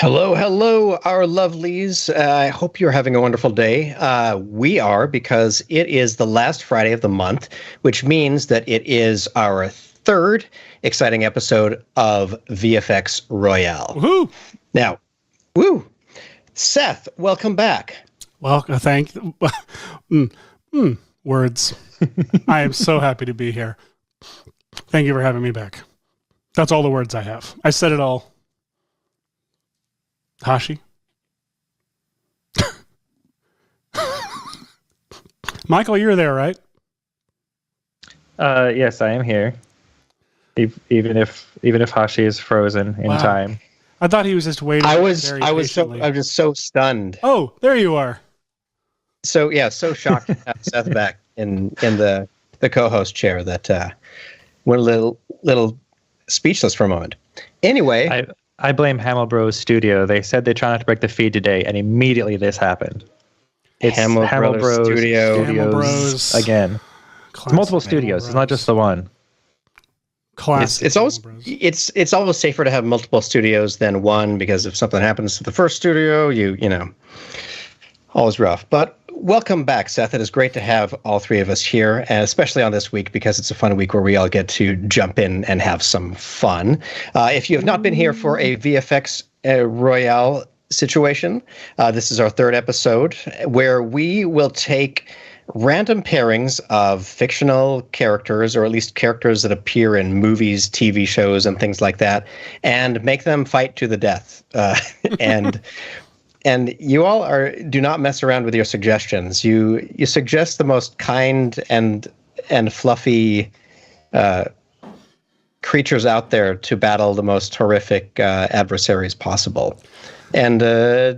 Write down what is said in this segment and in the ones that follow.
Hello, hello, our lovelies. I hope you're having a wonderful day. We are, because it is the last Friday of the month, which means that it is our third exciting episode of VFX Royale. Woohoo! Now, Seth, welcome back. Well, words. I am so happy to be here. Thank you for having me back. That's all the words I have. I said it all. Hashi? Michael, you're there, right? Yes, I am here. Even if Hashi is frozen in time. I thought he was just waiting. I was just so stunned. Oh, there you are. So shocked to have Seth back in the co-host chair that went a little speechless for a moment. Anyway, I blame Hamel Bros Studio. They said they tried not to break the feed today, and immediately this happened. It's Hamel Bros Studios again. It's multiple studios. It's not just the one. Classic. It's almost safer to have multiple studios than one, because if something happens to the first studio, you know, always rough. But welcome back, Seth. It is great to have all three of us here, and especially on this week because it's a fun week where we all get to jump in and have some fun. If you have not been here for a VFX Royale situation, this is our third episode where we will take random pairings of fictional characters, or at least characters that appear in movies, TV shows, and things like that, and make them fight to the death. And you all do not mess around with your suggestions. You suggest the most kind and fluffy creatures out there to battle the most horrific adversaries possible. And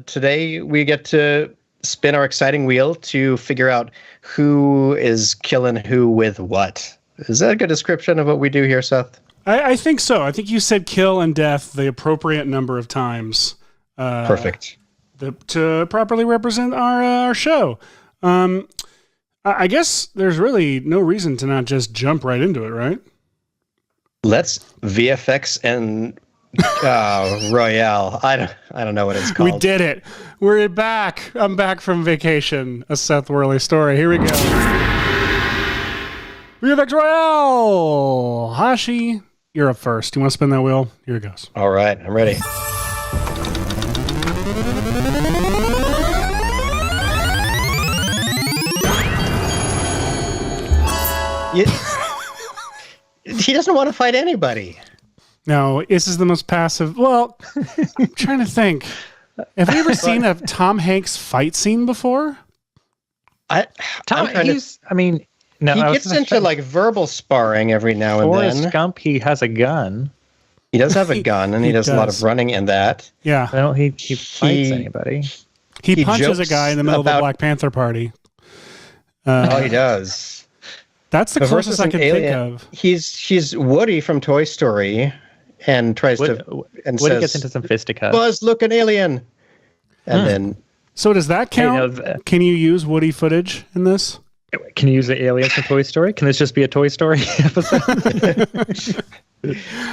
today we get to spin our exciting wheel to figure out who is killing who with what. Is that a good description of what we do here, Seth? I think so. I think you said kill and death the appropriate number of times. Perfect. To properly represent our show. I guess there's really no reason to not just jump right into it, right? Let's VFX and Royale. I don't know what it's called. We did it. We're back. I'm back from vacation. A Seth Worley story. Here we go. VFX Royale. Hashi, you're up first. Do you want to spin that wheel? Here it goes. All right, I'm ready. He doesn't want to fight anybody. No, this is the most passive. Well, I'm trying to think. Have you ever seen a Tom Hanks fight scene before? He gets into like verbal sparring every now and then. Forrest Gump, he has a gun. He does have a gun, and he does a lot of running in that. Yeah. I don't. He fights anybody. He punches a guy in the middle of the Black Panther party. He does. That's the closest I can think of. He's Woody from Toy Story, and tries Woody says, gets into some fisticuffs. Buzz, look, an alien. And then. So does that count? Can you use Woody footage in this? Can you use the aliens from Toy Story? Can this just be a Toy Story episode?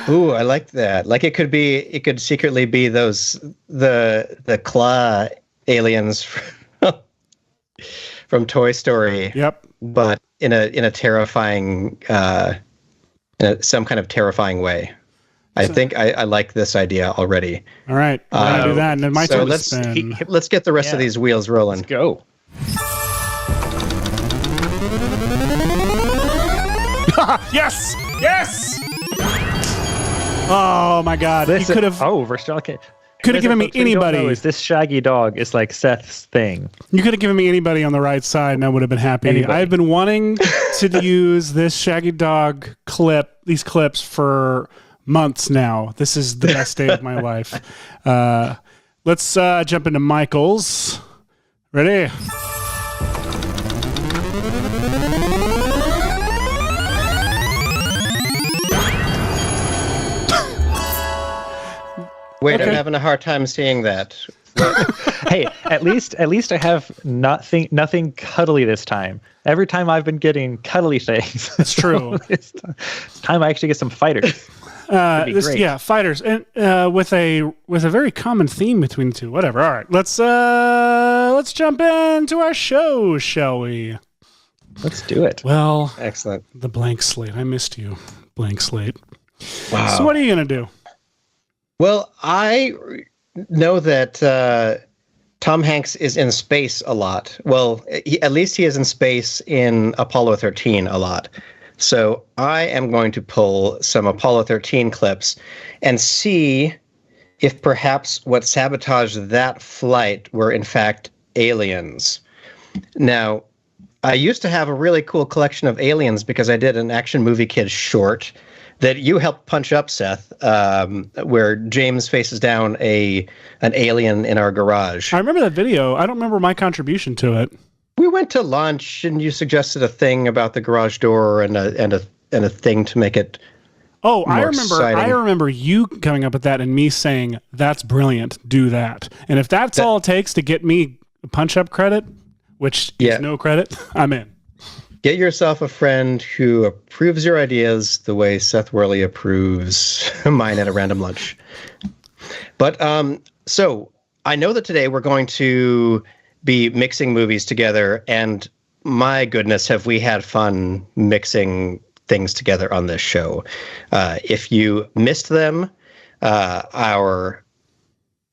Ooh, I like that. Like it could secretly be the claw aliens from Toy Story. Yep. But in a terrifying, some kind of terrifying way. I think I like this idea already. All right, I'll do that, and then my turn to spin. Let's get the rest of these wheels rolling. Let's go. Yes! Yes! Oh my God! He could have. Oh, Verstalica. Could have given me anybody. This shaggy dog is like Seth's thing. You could have given me anybody on the right side, and I would have been happy. Anybody. I've been wanting to use this shaggy dog these clips for months now. This is the best day of my life. Let's jump into Michael's. Ready? Wait, okay. I'm having a hard time seeing that. Hey, at least I have nothing cuddly this time. Every time I've been getting cuddly things. That's true. It's time I actually get some fighters. Fighters, and with a very common theme between the two. Whatever. All right, let's jump into our show, shall we? Let's do it. Well, excellent. The blank slate. I missed you. Blank slate. Wow. So what are you gonna do? Well, I know that Tom Hanks is in space a lot. Well, at least he is in space in Apollo 13 a lot. So I am going to pull some Apollo 13 clips and see if perhaps what sabotaged that flight were in fact aliens. Now, I used to have a really cool collection of aliens because I did an Action Movie Kids short that you helped punch up, Seth, where James faces down an alien in our garage. I remember that video. I don't remember my contribution to it. We went to lunch, and you suggested a thing about the garage door and a thing to make it. Oh, more exciting. I remember you coming up with that and me saying, "That's brilliant. Do that." And if that's all it takes to get me punch up credit, which is no credit, I'm in. Get yourself a friend who approves your ideas the way Seth Worley approves mine at a random lunch. But so I know that today we're going to be mixing movies together, and my goodness, have we had fun mixing things together on this show. If you missed them, our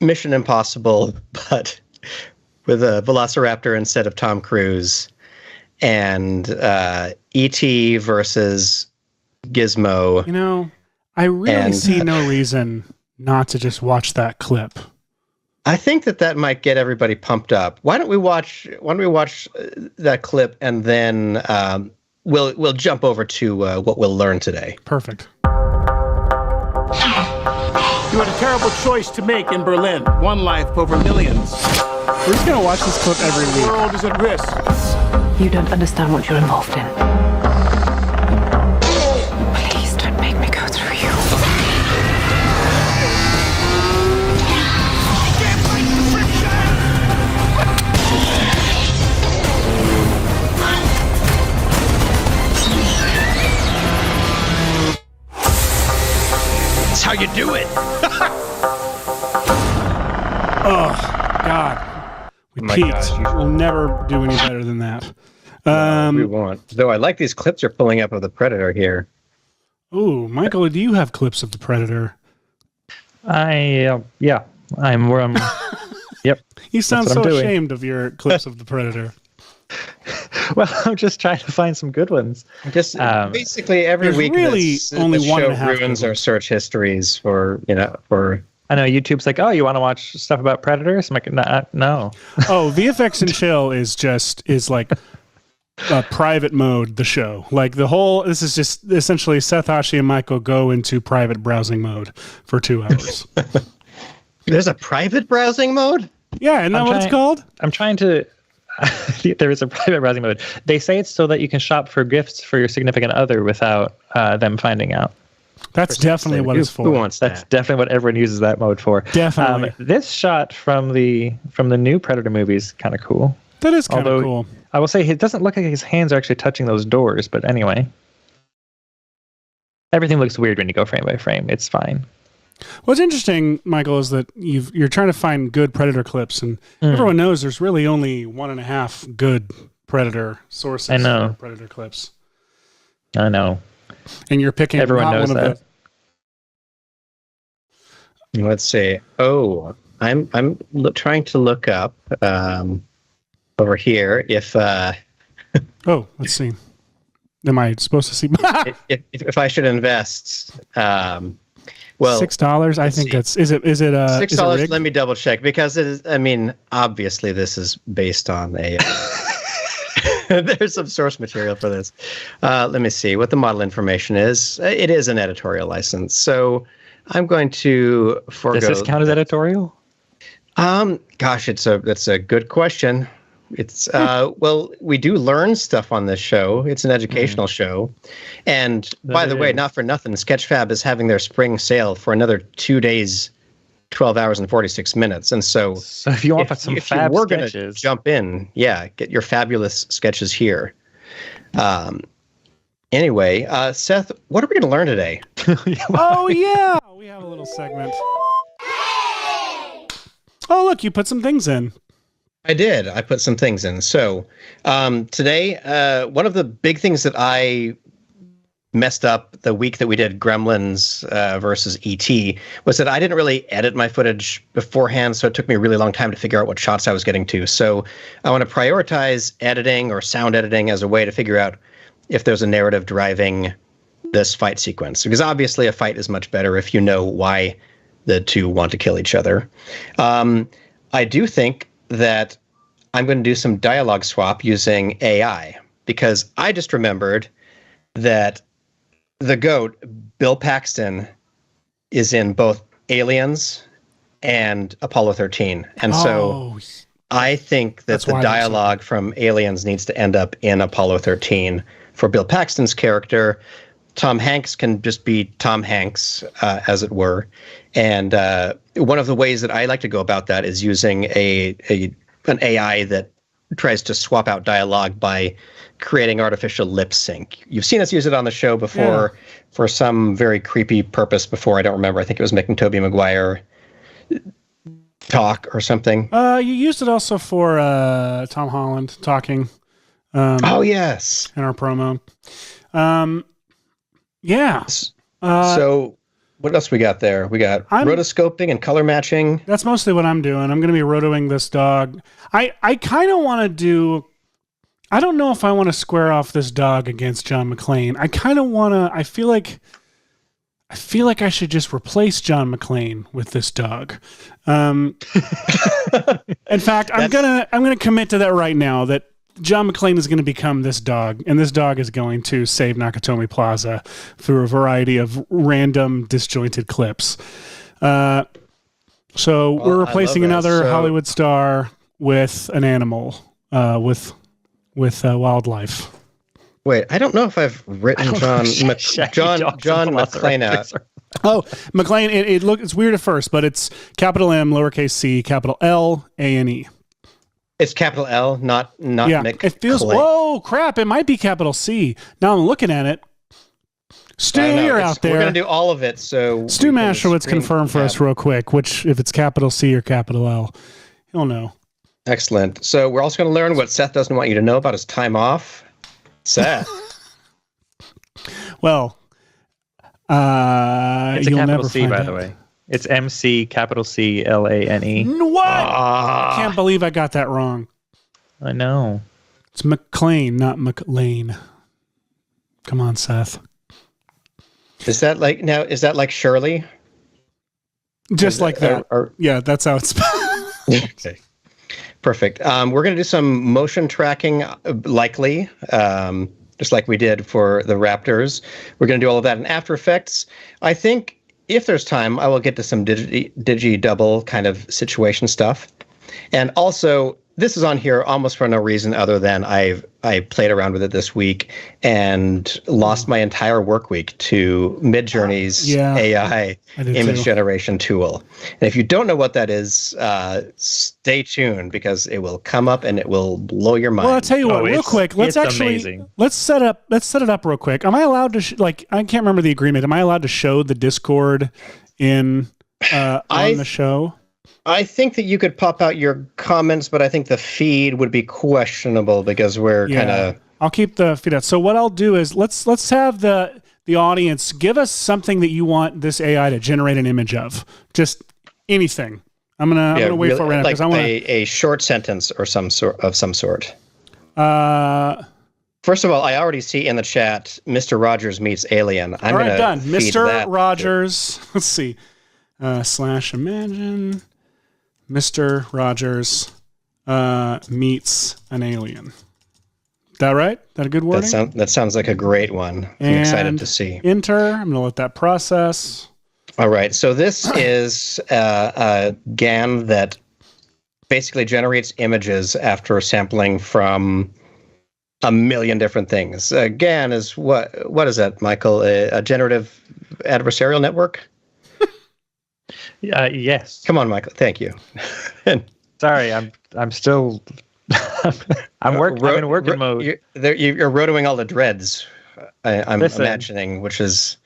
Mission Impossible, but with a Velociraptor instead of Tom Cruise, and E.T. versus Gizmo. You know, I really see no reason not to just watch that clip. I think that might get everybody pumped up. Why don't we watch that clip, and then we'll jump over to what we'll learn today. Perfect. You had a terrible choice to make in Berlin. One life over millions. We're just gonna watch this clip every week. The world is at risk. You don't understand what you're involved in. Please don't make me go through you. That's how you do it. Oh, God. We peaked. We'll never do any better than that. We won't. Though I like these clips you're pulling up of the Predator here. Ooh, Michael, do you have clips of the Predator? I'm yep. You sound so ashamed of your clips of the Predator. Well, I'm just trying to find some good ones. Just basically every week, really only the one show and a half ruins our search histories for. I know YouTube's like, oh, you want to watch stuff about predators? I'm like, no. Oh, VFX and Chill is like a private mode. The show, like this is just essentially Seth, Hashi, and Michael go into private browsing mode for 2 hours. There's a private browsing mode? Yeah, isn't that what it's called? I'm trying to. There is a private browsing mode. They say it's so that you can shop for gifts for your significant other without them finding out. That's definitely what it's for. Who wants that? That's definitely what everyone uses that mode for. Definitely. This shot from the new Predator movie is kind of cool. That is kind of cool. I will say it doesn't look like his hands are actually touching those doors, but anyway. Everything looks weird when you go frame by frame. It's fine. What's interesting, Michael, is that you're trying to find good Predator clips, and everyone knows there's really only 1.5 good Predator sources. I know. For Predator clips. I know. And you're picking everyone knows that. Let's see. Oh, I'm trying to look up over here if. Oh, let's see. Am I supposed to see? if I should invest? Well, $6. I think that's. Is it $6? Let me double check because it is. I mean, obviously, this is based on a. There's some source material for this. Let me see what the model information is. It is an editorial license, so I'm going to forego. Does this count as editorial? Gosh, that's a good question. It's well, we do learn stuff on this show. It's an educational show, and by the way, not for nothing, Sketchfab is having their spring sale for another 2 days. 12 hours and 46 minutes. And so if you want some fab we're sketches, going to jump in, get your fabulous sketches here. Anyway, Seth, what are we going to learn today? Oh, yeah. We have a little segment. Oh, look, you put some things in. I did. I put some things in. So today, one of the big things that I messed up the week that we did Gremlins versus E.T. was that I didn't really edit my footage beforehand, so it took me a really long time to figure out what shots I was getting to. So I want to prioritize editing or sound editing as a way to figure out if there's a narrative driving this fight sequence. Because obviously a fight is much better if you know why the two want to kill each other. I do think that I'm going to do some dialogue swap using AI, because I just remembered that the GOAT, Bill Paxton, is in both Aliens and Apollo 13. And so I think that the dialogue from Aliens needs to end up in Apollo 13 for Bill Paxton's character. Tom Hanks can just be Tom Hanks, as it were. And one of the ways that I like to go about that is using an AI that tries to swap out dialogue by creating artificial lip sync. You've seen us use it on the show before for some very creepy purpose before. I don't remember. I think it was making Tobey Maguire talk or something. You used it also for Tom Holland talking. Oh, yes. In our promo. Yeah. So what else we got there? We got rotoscoping and color matching. That's mostly what I'm doing. I'm going to be rotoing this dog. I kind of want to do... I don't know if I want to square off this dog against John McClane. I kind of want to... I feel like I should just replace John McClane with this dog. In fact, I'm gonna commit to that right now, that John McClane is going to become this dog, and this dog is going to save Nakatomi Plaza through a variety of random disjointed clips. So we're replacing another Hollywood star with an animal, with wildlife. Wait, I don't know if I've written John McClane out. Oh, McClane. It's weird at first, but it's capital M, lowercase c, capital L, A-N-E. It's capital L, not McClane. It feels. Whoa, crap! It might be capital C. Now I'm looking at it. Stu, you're out there. We're gonna do all of it. So Stu Masherowitz confirm for us real quick, which if it's capital C or capital L, he'll know. Excellent. So we're also going to learn what Seth doesn't want you to know about his time off. Seth. Well, it's a you'll capital never C, find by out. the way. It's MC, capital C, L-A-N-E. What? I can't believe I got that wrong. I know. It's McClane, not McLean. Come on, Seth. Is that like Shirley? Just like that. Yeah, that's how it's spelled. Okay. Perfect. We're going to do some motion tracking, likely, just like we did for the Raptors. We're going to do all of that in After Effects. I think if there's time, I will get to some digi-double kind of situation stuff. And also, this is on here almost for no reason other than I played around with it this week and lost my entire work week to Midjourney's AI image generation tool. And if you don't know what that is, stay tuned because it will come up and it will blow your mind. Well, I'll tell you what, real quick. Let's set it up real quick. Am I allowed to I can't remember the agreement. Am I allowed to show the Discord on the show? I think that you could pop out your comments, but I think the feed would be questionable because we're kind of... I'll keep the feed out. So what I'll do is let's have the audience give us something that you want this AI to generate an image of. Just anything. I'm gonna wait for it right now because I want a short sentence or some sort. First of all, I already see in the chat Mr. Rogers meets Alien. All right, done. Mr. Rogers. Let's see. / imagine Mr. Rogers meets an alien. That right? That a good wording? That sounds like a great one. I'm excited to see. Enter. I'm going to let that process. All right. So this is a GAN that basically generates images after sampling from a million different things. GAN is what is that, Michael? A generative adversarial network? Yes. Come on, Michael. Thank you. Sorry, I'm still I'm in working mode. You're rotoing all the dreads I'm imagining, which is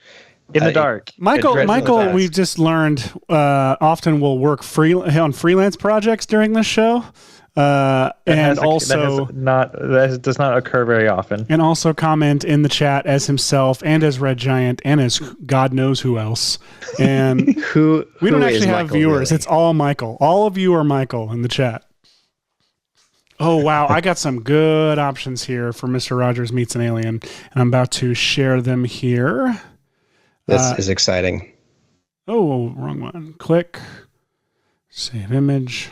in the dark. Michael, we've just learned often will work on freelance projects during this show. That does not occur very often. And also comment in the chat as himself and as Red Giant and as God knows who else. And we don't actually have Michael, viewers. Really? It's all Michael. All of you are Michael in the chat. Oh, wow. I got some good options here for Mr. Rogers Meets an Alien, and I'm about to share them here. This is exciting. Oh, wrong one. Click. Save image.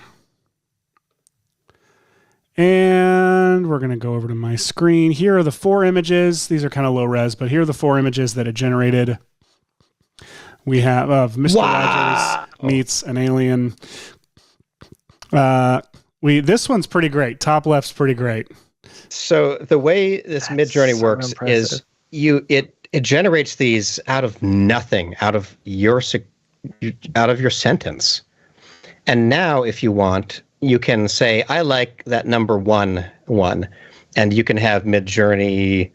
And we're going to go over to my screen. Here are the 4 images. These are kind of low res, but here are the 4 images that it generated. We have of Mr. Rogers Meets an Alien. This one's pretty great. Top left's pretty great. So the way this Midjourney works is it generates these out of nothing, out of your sentence. And now, if you want, you can say, I like that number one, and you can have Midjourney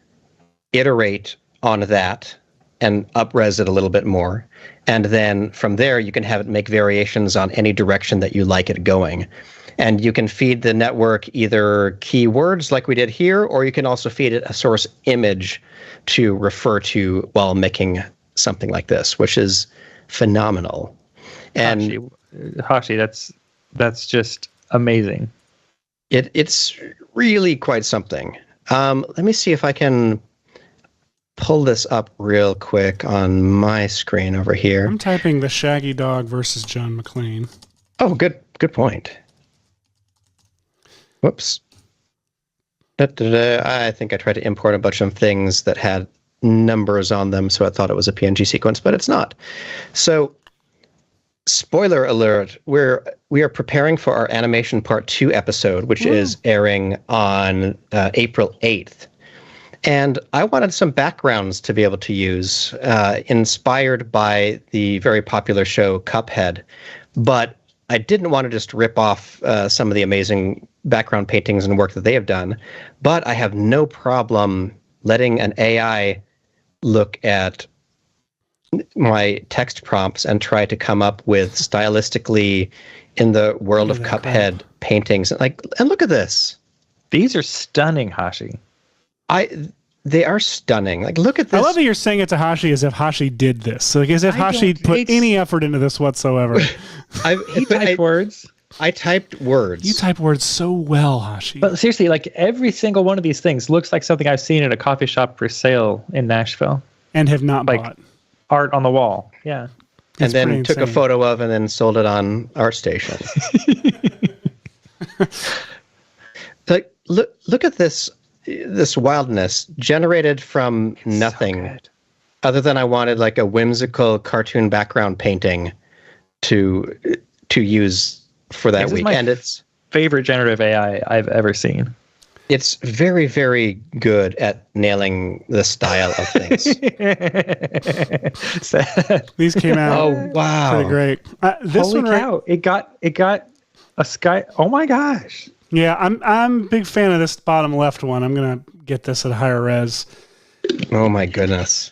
iterate on that and up-res it a little bit more. And then from there, you can have it make variations on any direction that you like it going. And you can feed the network either keywords like we did here, or you can also feed it a source image to refer to while making something like this, which is phenomenal. And Hashi, that's just amazing. It's really quite something. Let me see if I can pull this up real quick on my screen over here. I'm typing the Shaggy Dog versus John McClane. Oh, good point. Whoops. I think I tried to import a bunch of things that had numbers on them, so I thought it was a PNG sequence, but it's not. So, spoiler alert, we are preparing for our Animation Part 2 episode, which is airing on April 8th. And I wanted some backgrounds to be able to use, inspired by the very popular show Cuphead. But I didn't want to just rip off some of the amazing background paintings and work that they have done. But I have no problem letting an AI look at my text prompts and try to come up with stylistically in the world of Cuphead paintings. And look at this. These are stunning, Hashi. They are stunning. Look at this. I love that you're saying it to Hashi as if Hashi did this. So as if Hashi put any effort into this whatsoever. He typed words. I typed words. You type words so well, Hashi. But seriously, every single one of these things looks like something I've seen at a coffee shop for sale in Nashville. And have not bought. Art on the wall. Yeah. And then took a photo of and then sold it on ArtStation. Look at this wildness generated from nothing, other than I wanted a whimsical cartoon background painting to use for that week. And it's favorite generative AI I've ever seen. It's very, very good at nailing the style of things. These came out. Oh wow! Pretty great. This Holy one, cow! It got a sky. Oh my gosh! Yeah, I'm a big fan of this bottom left one. I'm gonna get this at higher res. Oh my goodness!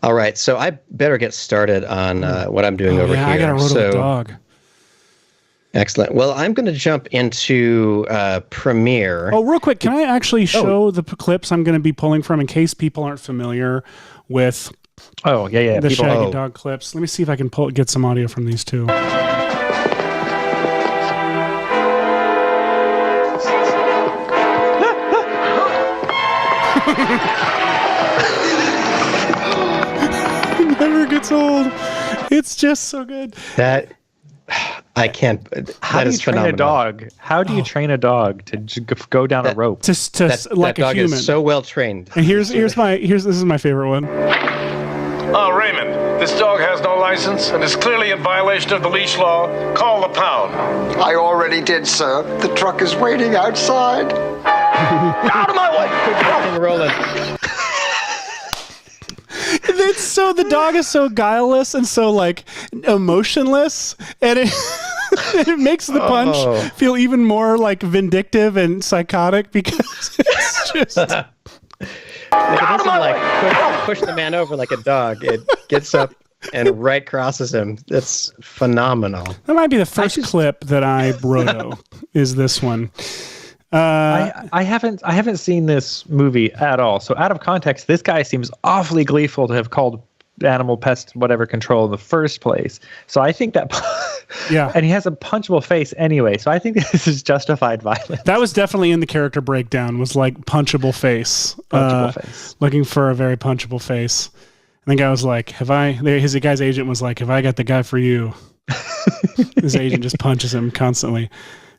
All right, so I better get started on what I'm doing over here. I got a roto dog. Excellent. Well, I'm going to jump into Premiere. Oh, real quick, can I actually show the clips I'm going to be pulling from in case people aren't familiar with the Shaggy Dog clips? Let me see if I can get some audio from these two. It never gets old. It's just so good. I can't. How do you train a dog? How do you train a dog to go down a rope? Like that dog a human. is so well trained. And this is my favorite one. Oh, Raymond, this dog has no license and is clearly in violation of the leash law. Call the pound. I already did, sir. The truck is waiting outside. Out of my way! Rolling. It's so the dog is so guileless and so emotionless, and it makes the punch feel even more vindictive and psychotic because it's just. Like, it doesn't like push the man over like a dog. It gets up and right crosses him. That's phenomenal. That might be the first clip that I roto. Is this one? I haven't seen this movie at all. So out of context, this guy seems awfully gleeful to have called animal pest whatever control in the first place. So I think that yeah, and he has a punchable face anyway. So I think this is justified violence. That was definitely in the character breakdown. Was like punchable face. Face. Looking for a very punchable face. And the guy was like, his guy's agent was like, have I got the guy for you? His agent just punches him constantly.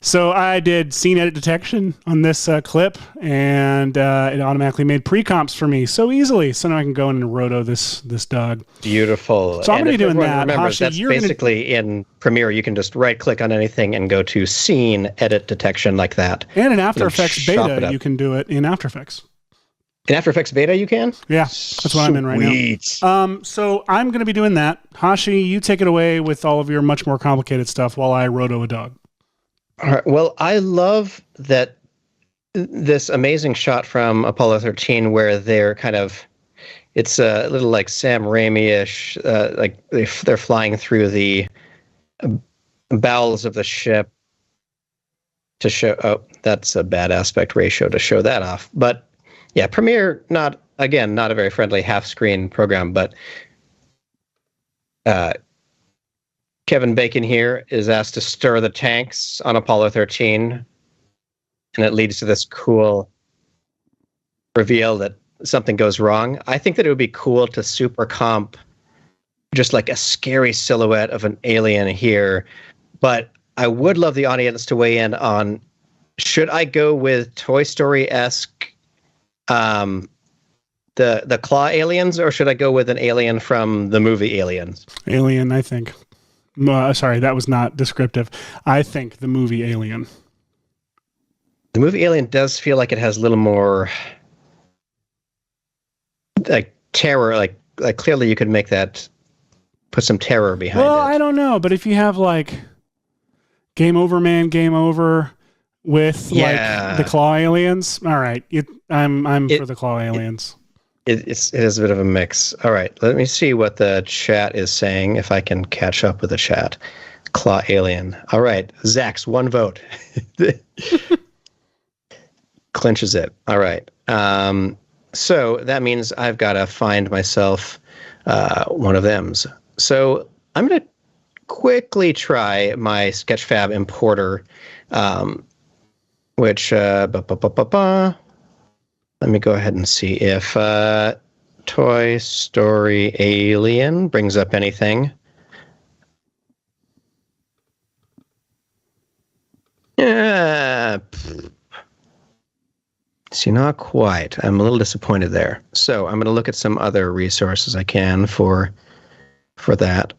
So I did scene edit detection on this clip, and it automatically made pre-comps for me so easily. So now I can go in and roto this dog. Beautiful. So I'm going to be doing that. Remember, Hashi, that's basically in Premiere. You can just right-click on anything and go to scene edit detection like that. And in After Effects Beta, you can do it in After Effects. In After Effects Beta, you can? Yeah, that's what I'm in right now. So I'm going to be doing that. Hashi, you take it away with all of your much more complicated stuff while I roto a dog. All right. Well, I love that this amazing shot from Apollo 13 where they're kind of, it's a little like Sam Raimi-ish, like they're flying through the bowels of the ship to show, oh, that's a bad aspect ratio to show that off. But yeah, Premiere, not a very friendly half-screen program, but Kevin Bacon here is asked to stir the tanks on Apollo 13, and it leads to this cool reveal that something goes wrong. I think that it would be cool to super comp just like a scary silhouette of an alien here, but I would love the audience to weigh in on, should I go with Toy Story-esque the claw aliens, or should I go with an alien from the movie Aliens? Alien, I think. Sorry, that was not descriptive. I think the movie Alien. The movie Alien does feel like it has a little more like terror. Like clearly you could make that, put some terror behind it. Well, I don't know, but if you have like Game Over Man, Game Over with like the claw aliens, all right. I'm for the claw aliens. It is a bit of a mix. All right, let me see what the chat is saying, if I can catch up with the chat. Claw alien. All right, Zach's one vote. Clinches it. All right. So that means I've got to find myself one of them's. So I'm going to quickly try my Sketchfab importer, which... Let me go ahead and see if Toy Story Alien brings up anything. Yeah. See, not quite. I'm a little disappointed there. So I'm going to look at some other resources I can for that.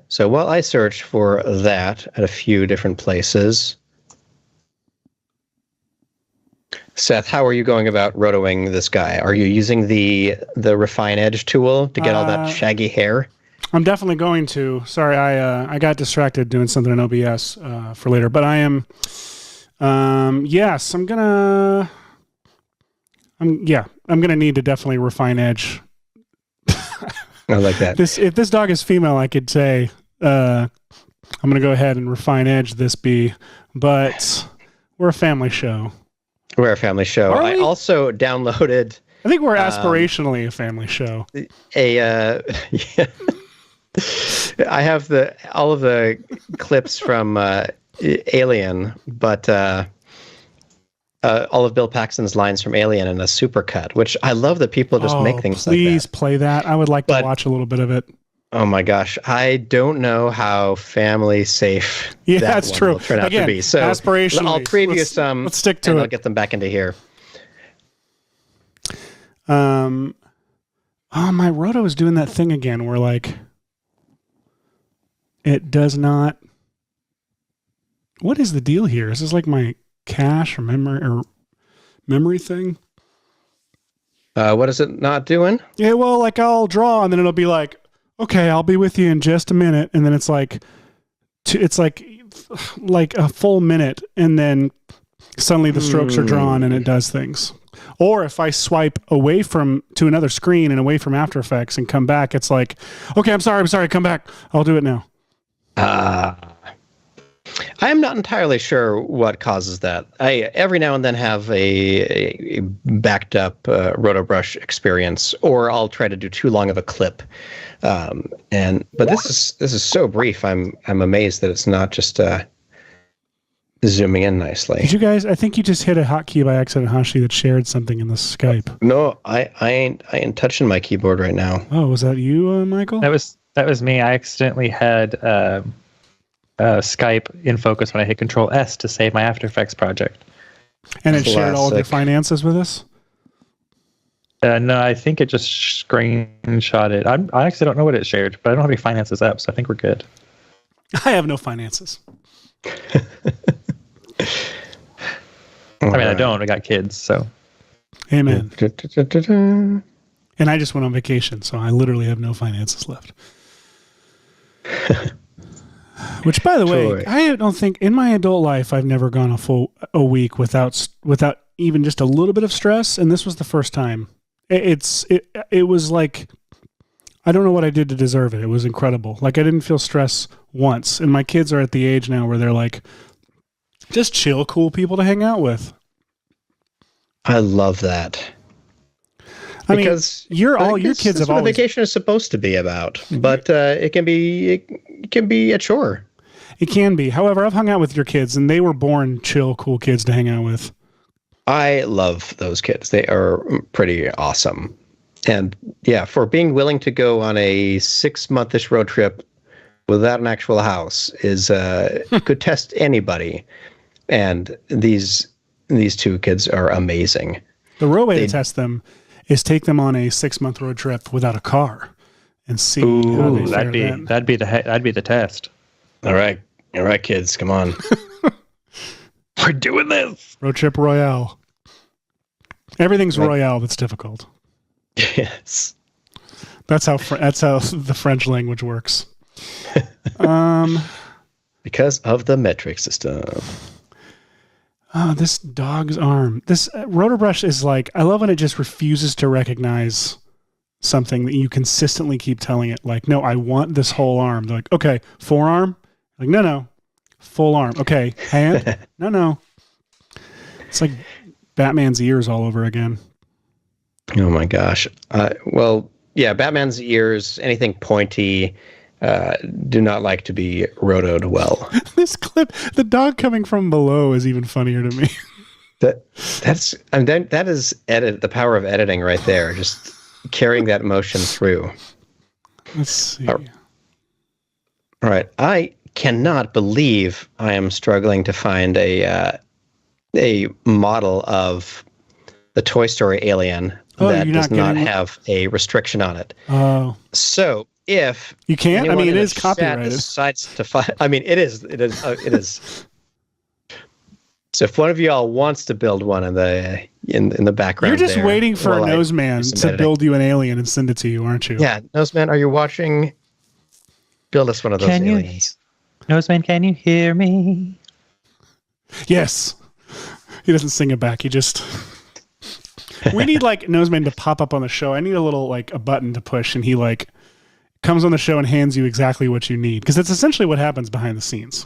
So while I search for that at a few different places, Seth, how are you going about rotoing this guy? Are you using the Refine Edge tool to get all that shaggy hair? I'm definitely going to. Sorry, I got distracted doing something in OBS for later. But I am, yes, I'm gonna need to definitely Refine Edge. I like that. If this dog is female, I could say I'm gonna go ahead and Refine Edge this bee, but we're a family show. We're a family show. I also downloaded. I think we're aspirationally a family show. Yeah. I have all of the clips from Alien, but all of Bill Paxton's lines from Alien in a supercut, which I love that people just make things like that. Please play that. I would like to watch a little bit of it. Oh my gosh, I don't know how family safe that's true. Will turn out to be. So aspirationally, I'll preview some. Let's stick to it. I'll get them back into here. My roto is doing that thing again where like it does not. What is the deal here? Is this like my cache or memory thing? What is it not doing? Yeah, well, like I'll draw and then it'll be like, okay, I'll be with you in just a minute, and then it's like a full minute, and then Suddenly the strokes are drawn and it does things. Or if I swipe away to another screen and away from After Effects and come back, it's like, okay, I'm sorry, come back. I'll do it now. I am not entirely sure what causes that. I every now and then have a backed up rotobrush experience, or I'll try to do too long of a clip. But this is so brief. I'm amazed that it's not just zooming in nicely. Did you guys? I think you just hit a hotkey by accident, Hashi, that shared something in the Skype. No, I ain't touching my keyboard right now. Oh, was that you, Michael? That was me. I accidentally had Skype in focus when I hit Control S to save my After Effects project. And it shared all of your finances with us? No, I think it just screenshotted. I actually don't know what it shared, but I don't have any finances up, so I think we're good. I have no finances. I don't. I got kids, so. Amen. And I just went on vacation, so I literally have no finances left. Which, by the way, I don't think in my adult life I've never gone a week without even just a little bit of stress, and this was the first time. It was like, I don't know what I did to deserve it. It was incredible. Like, I didn't feel stress once, and my kids are at the age now where they're like, just chill, cool people to hang out with. I love that. Because your kids have always. Vacation is supposed to be about, but it can be a chore. It can be. However, I've hung out with your kids, and they were born chill, cool kids to hang out with. I love those kids. They are pretty awesome, and yeah, for being willing to go on a 6-month-ish road trip without an actual house could test anybody. And these two kids are amazing. The real way to test them is take them on a 6-month road trip without a car and see how they fare then. That'd be the test. All right, kids, come on. We're doing this. Road trip Royale. Everything's Royale that's difficult. Yes. That's how the French language works. Because of the metric system. Oh, this dog's arm. This rotobrush is like, I love when it just refuses to recognize something that you consistently keep telling it. Like, no, I want this whole arm. They're like, okay, forearm? Like, no, full arm. Okay, hand? No. It's like Batman's ears all over again. Oh my gosh. Well, yeah, Batman's ears, anything pointy, do not like to be rotoed well. This clip, the dog coming from below is even funnier to me. That is the power of editing right there. Just carrying that motion through. Let's see. All right. I cannot believe I am struggling to find a model of the Toy Story alien that does not have a restriction on it. Oh. So if you can't, I mean, it is copyrighted. Decides to find, I mean, it is. So if one of y'all wants to build one in the background, you're just waiting for a Noseman to build you an alien and send it to you, aren't you? Yeah, Noseman, are you watching? Build us one of those aliens. Noseman, can you hear me? Yes. He doesn't sing it back. He just. We need like Noseman to pop up on the show. I need a little like a button to push, and he like comes on the show and hands you exactly what you need, because that's essentially what happens behind the scenes.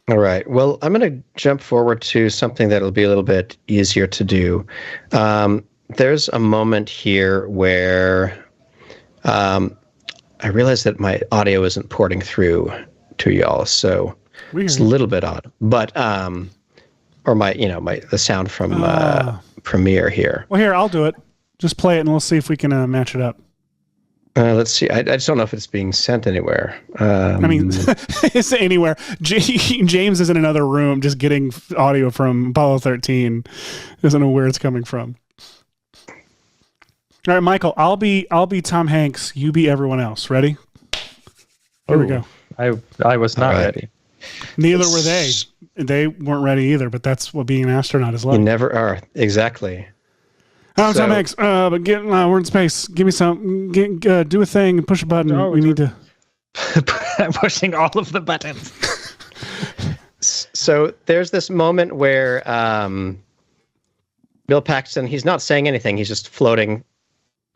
All right. Well, I'm going to jump forward to something that'll be a little bit easier to do. There's a moment here where I realize that my audio isn't porting through to y'all, so it's a little bit odd. But or the sound from Premiere here. Well, here, I'll do it. Just play it, and we'll see if we can match it up. Let's see. I just don't know if it's being sent anywhere. I mean, it's anywhere. James is in another room just getting audio from Apollo 13. Doesn't know where it's coming from. All right, Michael, I'll be Tom Hanks. You be everyone else. Ready? Here we go. I was not ready. Neither were they. They weren't ready either, but that's what being an astronaut is like. You never are. Exactly. Tom Hanks, but we're in space. Give me some. Do a thing and push a button. We need to. I'm pushing all of the buttons. So there's this moment where Bill Paxton, he's not saying anything. He's just floating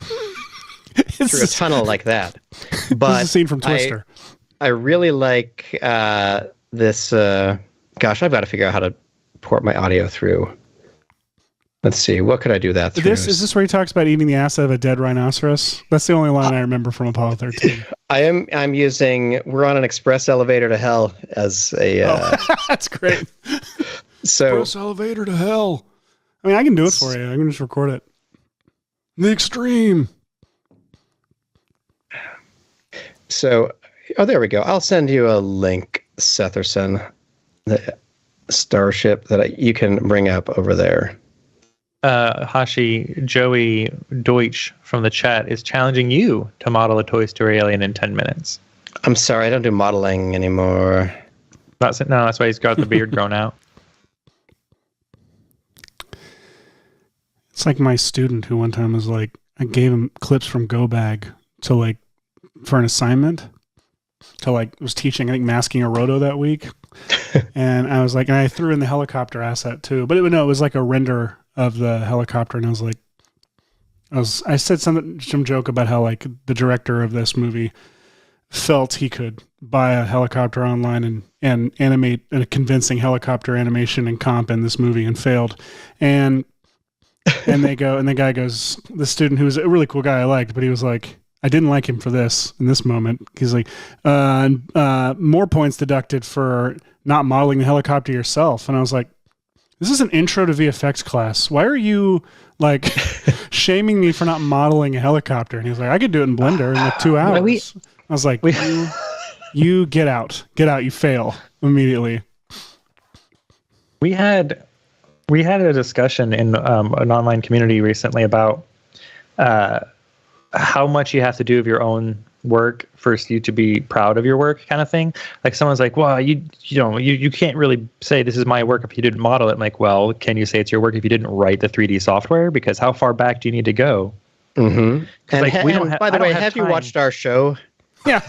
through a tunnel like that. But this is a scene from Twister. I really like this. Gosh, I've got to figure out how to port my audio through. Let's see. What could I do that through? Is this where he talks about eating the ass of a dead rhinoceros? That's the only line I remember from Apollo 13. I'm using "We're on an express elevator to hell" as a. That's great. So express elevator to hell. I mean, I can do it for you. I can just record it. The extreme. So, there we go. I'll send you a link, Setherson, the starship that you can bring up over there. Hashi, Joey Deutsch from the chat is challenging you to model a Toy Story alien in 10 minutes. I'm sorry, I don't do modeling anymore. That's why he's got the beard grown out. It's like my student who one time was like, I gave him clips from GoBag to like, for an assignment to like, was teaching, I think, masking a roto that week. And I was like, and I threw in the helicopter asset too, but it was like a render of the helicopter. And I was like, I said some joke about how like the director of this movie felt he could buy a helicopter online and animate a convincing helicopter animation and comp in this movie and failed. And the guy goes, the student who was a really cool guy I liked, but he was like, I didn't like him for this in this moment. He's like, more points deducted for not modeling the helicopter yourself. And I was like, this is an intro to VFX class. Why are you like shaming me for not modeling a helicopter? And he's like, I could do it in Blender in like 2 hours. I was like, you get out, you fail immediately. We had a discussion in an online community recently about how much you have to do of your own work for you to be proud of your work, kind of thing. Like someone's like, well, you can't really say this is my work if you didn't model it. I'm like, well, can you say it's your work if you didn't write the 3D software? Because how far back do you need to go? Mm-hmm. And by the way, have you watched our show? Yeah.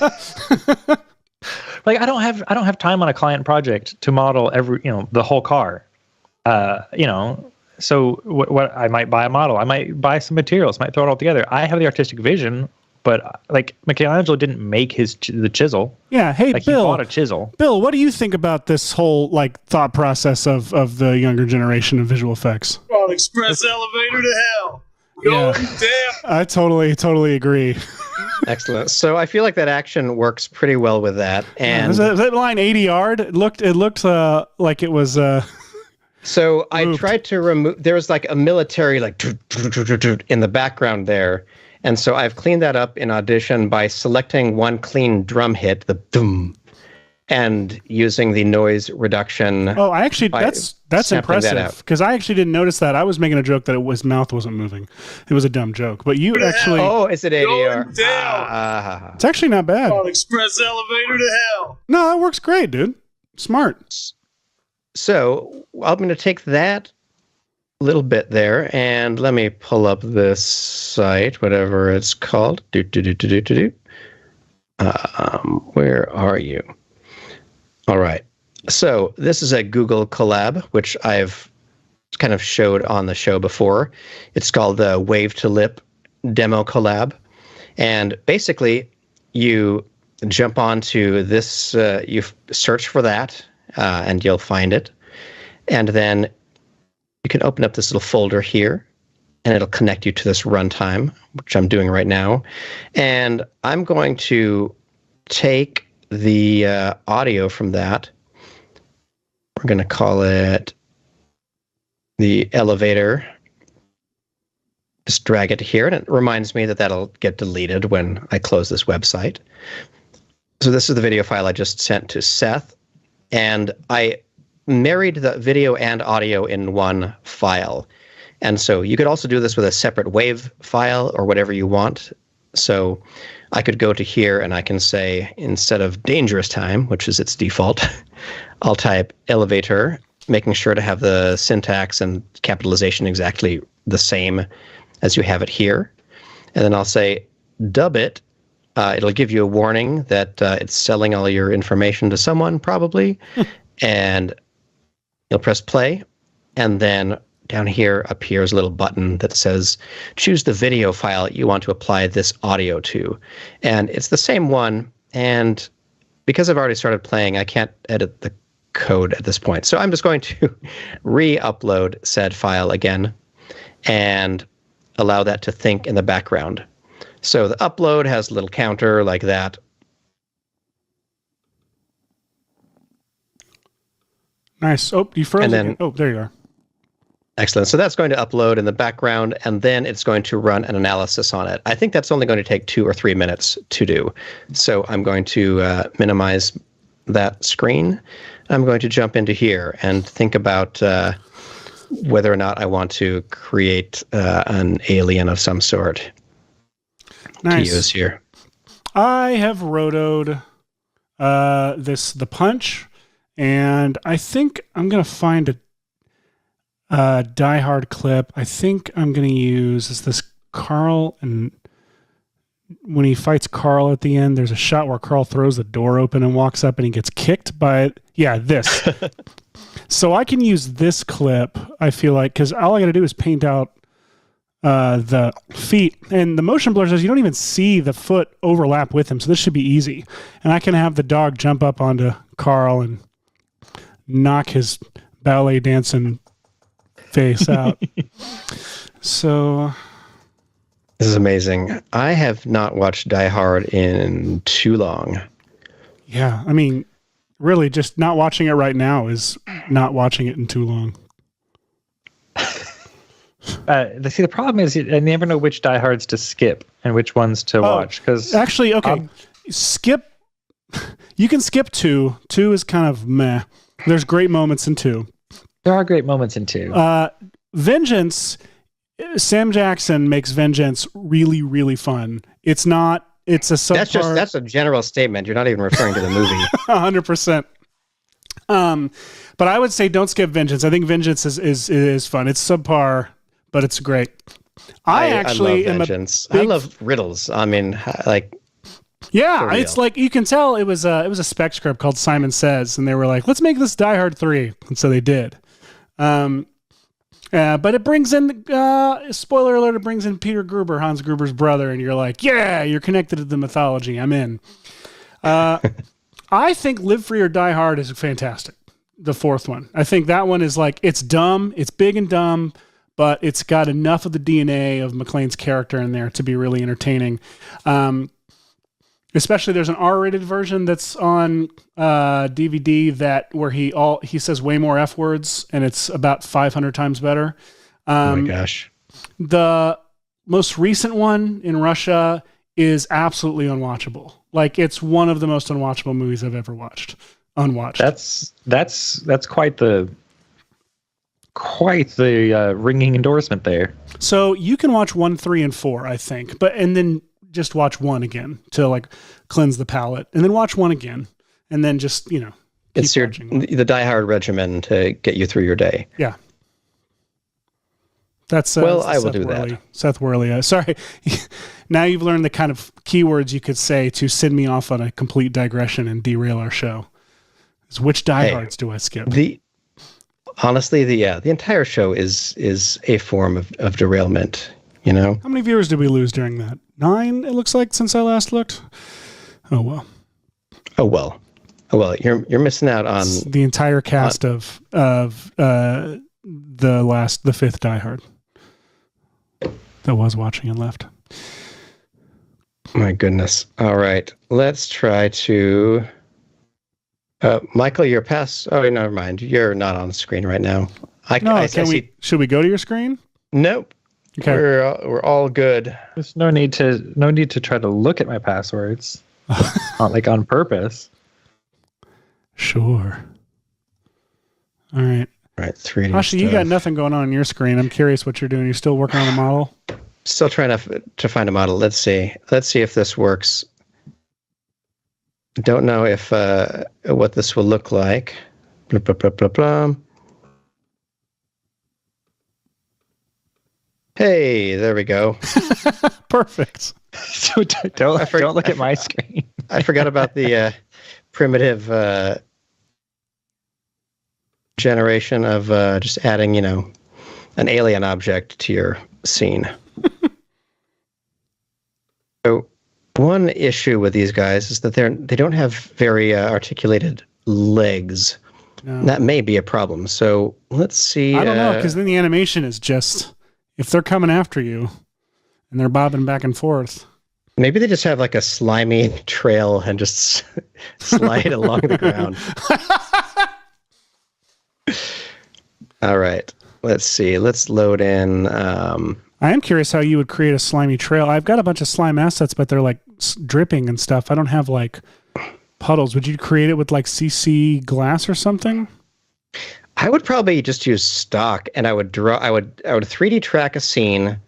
Like I don't have time on a client project to model the whole car. So what I might buy a model, I might buy some materials, might throw it all together. I have the artistic vision, but like Michelangelo didn't make the chisel. Yeah. Hey, like, Bill, he bought a chisel. Bill, what do you think about this whole like thought process of the younger generation of visual effects? On express elevator to hell. Going down. I totally agree. Excellent. So I feel like that action works pretty well with that. And is that line 80 yard? It looked like it was. So I tried to remove. There was like a military like in the background there, and so I've cleaned that up in Audition by selecting one clean drum hit, the boom, and using the noise reduction. Oh, I actually that's impressive because I actually didn't notice that. I was making a joke that his mouth wasn't moving. It was a dumb joke, but you actually. Oh, is it ADR? It's actually not bad. On express elevator to hell. No, that works great, dude. Smart. So I'm going to take that little bit there, and let me pull up this site, whatever it's called. Where are you? All right. So this is a Google collab, which I've kind of showed on the show before. It's called the Wave to Lip Demo Collab. And basically, you jump onto this, you search for that, and you'll find it. And then you can open up this little folder here, and it'll connect you to this runtime, which I'm doing right now. And I'm going to take the audio from that. We're going to call it the elevator. Just drag it here, and it reminds me that that'll get deleted when I close this website. So this is the video file I just sent to Seth, and I married the video and audio in one file. And so you could also do this with a separate WAV file or whatever you want. So I could go to here and I can say, instead of dangerous time, which is its default, I'll type elevator, making sure to have the syntax and capitalization exactly the same as you have it here. And then I'll say dub it. It'll give you a warning that it's selling all your information to someone probably. And You'll press play, and then down here appears a little button that says, choose the video file you want to apply this audio to. And it's the same one, and because I've already started playing, I can't edit the code at this point. So I'm just going to re-upload said file again and allow that to think in the background. So the upload has a little counter like that. Nice. Oh, you froze again. Oh, there you are. Excellent. So that's going to upload in the background, and then it's going to run an analysis on it. I think that's only going to take 2 or 3 minutes to do. So I'm going to minimize that screen. I'm going to jump into here and think about whether or not I want to create an alien of some sort to use here. I have rotoed the punch, and I think I'm going to find a Die Hard clip. I think I'm going to use this Carl, and when he fights Carl at the end, there's a shot where Carl throws the door open and walks up and he gets kicked by it. Yeah, this. So I can use this clip, I feel like, because all I got to do is paint out the feet, and the motion blur says you don't even see the foot overlap with him, so this should be easy. And I can have the dog jump up onto Carl and knock his ballet dancing face out. So this is amazing. I have not watched Die Hard in too long. Yeah, I mean, really, just not watching it right now is not watching it in too long. The problem is I never know which Die Hards to skip and which ones to watch. Because actually, okay, skip. You can skip 2. 2 is kind of meh. There's great moments in 2. There are great moments in 2. Vengeance. Sam Jackson makes Vengeance really, really fun. It's not. It's a subpar. That's a general statement. You're not even referring to the movie. 100%. But I would say don't skip Vengeance. I think Vengeance is fun. It's subpar, but it's great. I actually love Vengeance. I love riddles. I mean, like. Yeah, it's like you can tell it was a spec script called Simon Says, and they were like, let's make this Die Hard 3, and so they did. But it brings in, spoiler alert, it brings in Peter Gruber, Hans Gruber's brother, and you're like, yeah, you're connected to the mythology. I'm in. I think Live Free or Die Hard is fantastic. The 4th one. I think that one is like, it's dumb, it's big and dumb, but it's got enough of the DNA of McClane's character in there to be really entertaining. Especially there's an R-rated version that's on DVD where he says way more F words, and it's about 500 times better. Oh my gosh. The most recent one in Russia is absolutely unwatchable. Like, it's one of the most unwatchable movies I've ever watched. Unwatched. That's quite the ringing endorsement there. So you can watch 1, 3, and 4, I think, and then just watch 1 again to like cleanse the palate, and then watch 1 again, and then just, it's the Die Hard regimen to get you through your day. Yeah. That's I will Seth do Worley. that. Seth Worley. Sorry. Now you've learned the kind of keywords you could say to send me off on a complete digression and derail our show. Is which Die Hards do I skip? Honestly, the entire show is a form of derailment. How many viewers did we lose during that? 9, it looks like, since I last looked. Oh well. You're missing out on the entire cast of the 5th Die Hard that was watching and left. My goodness. All right. Let's try to Michael, you're past. Oh, never mind. You're not on the screen right now. Should we go to your screen? Nope. Okay. We're all good. There's no need to try to look at my passwords. Not like on purpose. Sure. All right. Right. 3D. Hashi, you got nothing going on your screen. I'm curious what you're doing. You're still working on the model? Still trying to find a model. Let's see if this works. Don't know if what this will look like. Blah, blah, blah, blah, blah. Hey, there we go. Perfect. So don't look at my screen. I forgot about the primitive generation of just adding, an alien object to your scene. So one issue with these guys is that they don't have very articulated legs. No. That may be a problem. So let's see. I don't know, because then the animation is just, if they're coming after you and they're bobbing back and forth. Maybe they just have like a slimy trail and just slide along the ground. All right. Let's see. Let's load in. I am curious how you would create a slimy trail. I've got a bunch of slime assets, but they're like dripping and stuff. I don't have like puddles. Would you create it with like CC glass or something? I would probably just use stock, and I would 3D track a scene,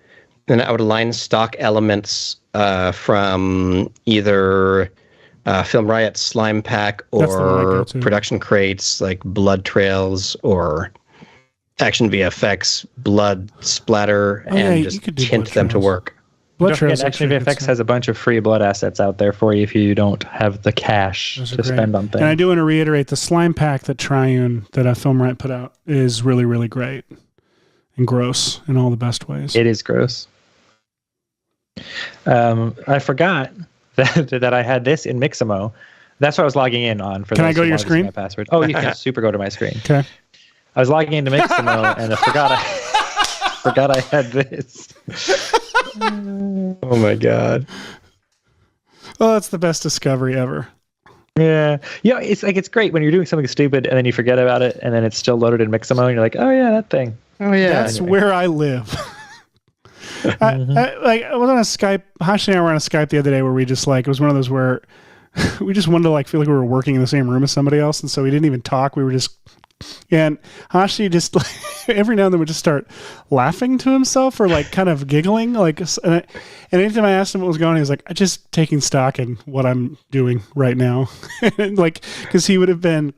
and I would align stock elements from either Film Riot Slime Pack or production crates like blood trails or Action VFX blood splatter, and just tint them to work. Blood trails. Action VFX has a bunch of free blood assets out there for you if you don't have the cash to spend on things. And I do want to reiterate, the slime pack that Triune, that Film Riot put out, is really, really great and gross in all the best ways. It is gross. I forgot that I had this in Mixamo. That's what I was logging in on. Can I go to your screen? My password. Oh, you can super go to my screen. Okay. I was logging into Mixamo and I forgot I had this. Oh my god. Oh, that's the best discovery ever. Yeah. It's great when you're doing something stupid and then you forget about it and then it's still loaded in Mixamo and you're like, oh yeah, that thing. Oh yeah. That's where I live. I was on a Skype. Hashi and I were on a Skype the other day where we just it was one of those where we just wanted to feel like we were working in the same room as somebody else, and so we didn't even talk. We were just, and Hashi just every now and then would just start laughing to himself or kind of giggling, and anytime I asked him what was going on, he was like, "I'm just taking stock in what I'm doing right now," because he would have been.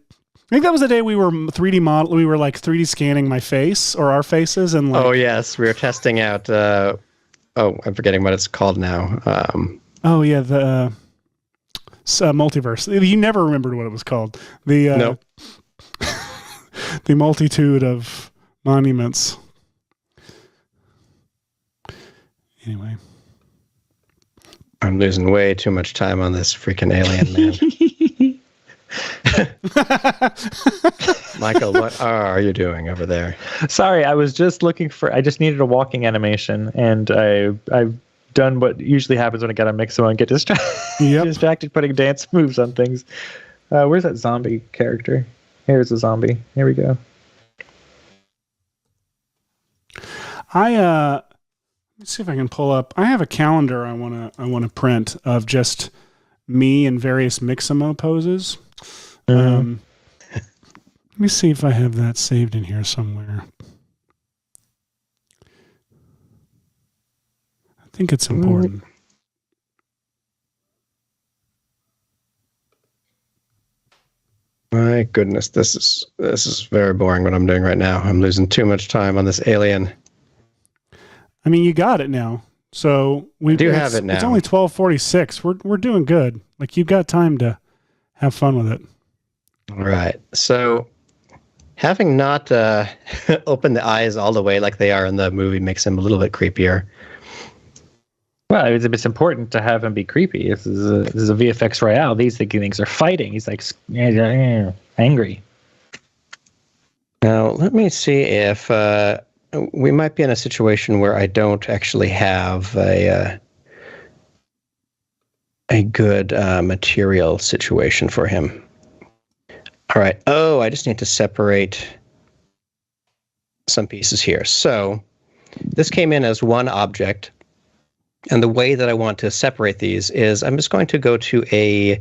I think that was the day we were 3D model. We were 3D scanning my face or our faces, and oh yes, we were testing out. I'm forgetting what it's called now. The multiverse. You never remembered what it was called. The the multitude of monuments. Anyway, I'm losing way too much time on this freaking alien man. Michael, what are you doing over there? Sorry, I was just I just needed a walking animation, and I've done what usually happens when I get on Mixamo and get distracted putting dance moves on things. Where's that zombie character? Here's a zombie. Here we go. Let me see if I can pull up. I have a calendar I wanna print of just me in various Mixamo poses. Let me see if I have that saved in here somewhere. I think it's important. My goodness, this is very boring what I'm doing right now. I'm losing too much time on this alien. I mean, you got it now. So we do have it now. It's only 12:46. We're doing good. You've got time to have fun with it. All right. So having not opened the eyes all the way like they are in the movie makes him a little bit creepier. Well, it's important to have him be creepy. This is a VFX Royale. These things are fighting. He's angry. Now, let me see if we might be in a situation where I don't actually have a good material situation for him. All right. Oh, I just need to separate some pieces here. So this came in as one object. And the way that I want to separate these is I'm just going to go to a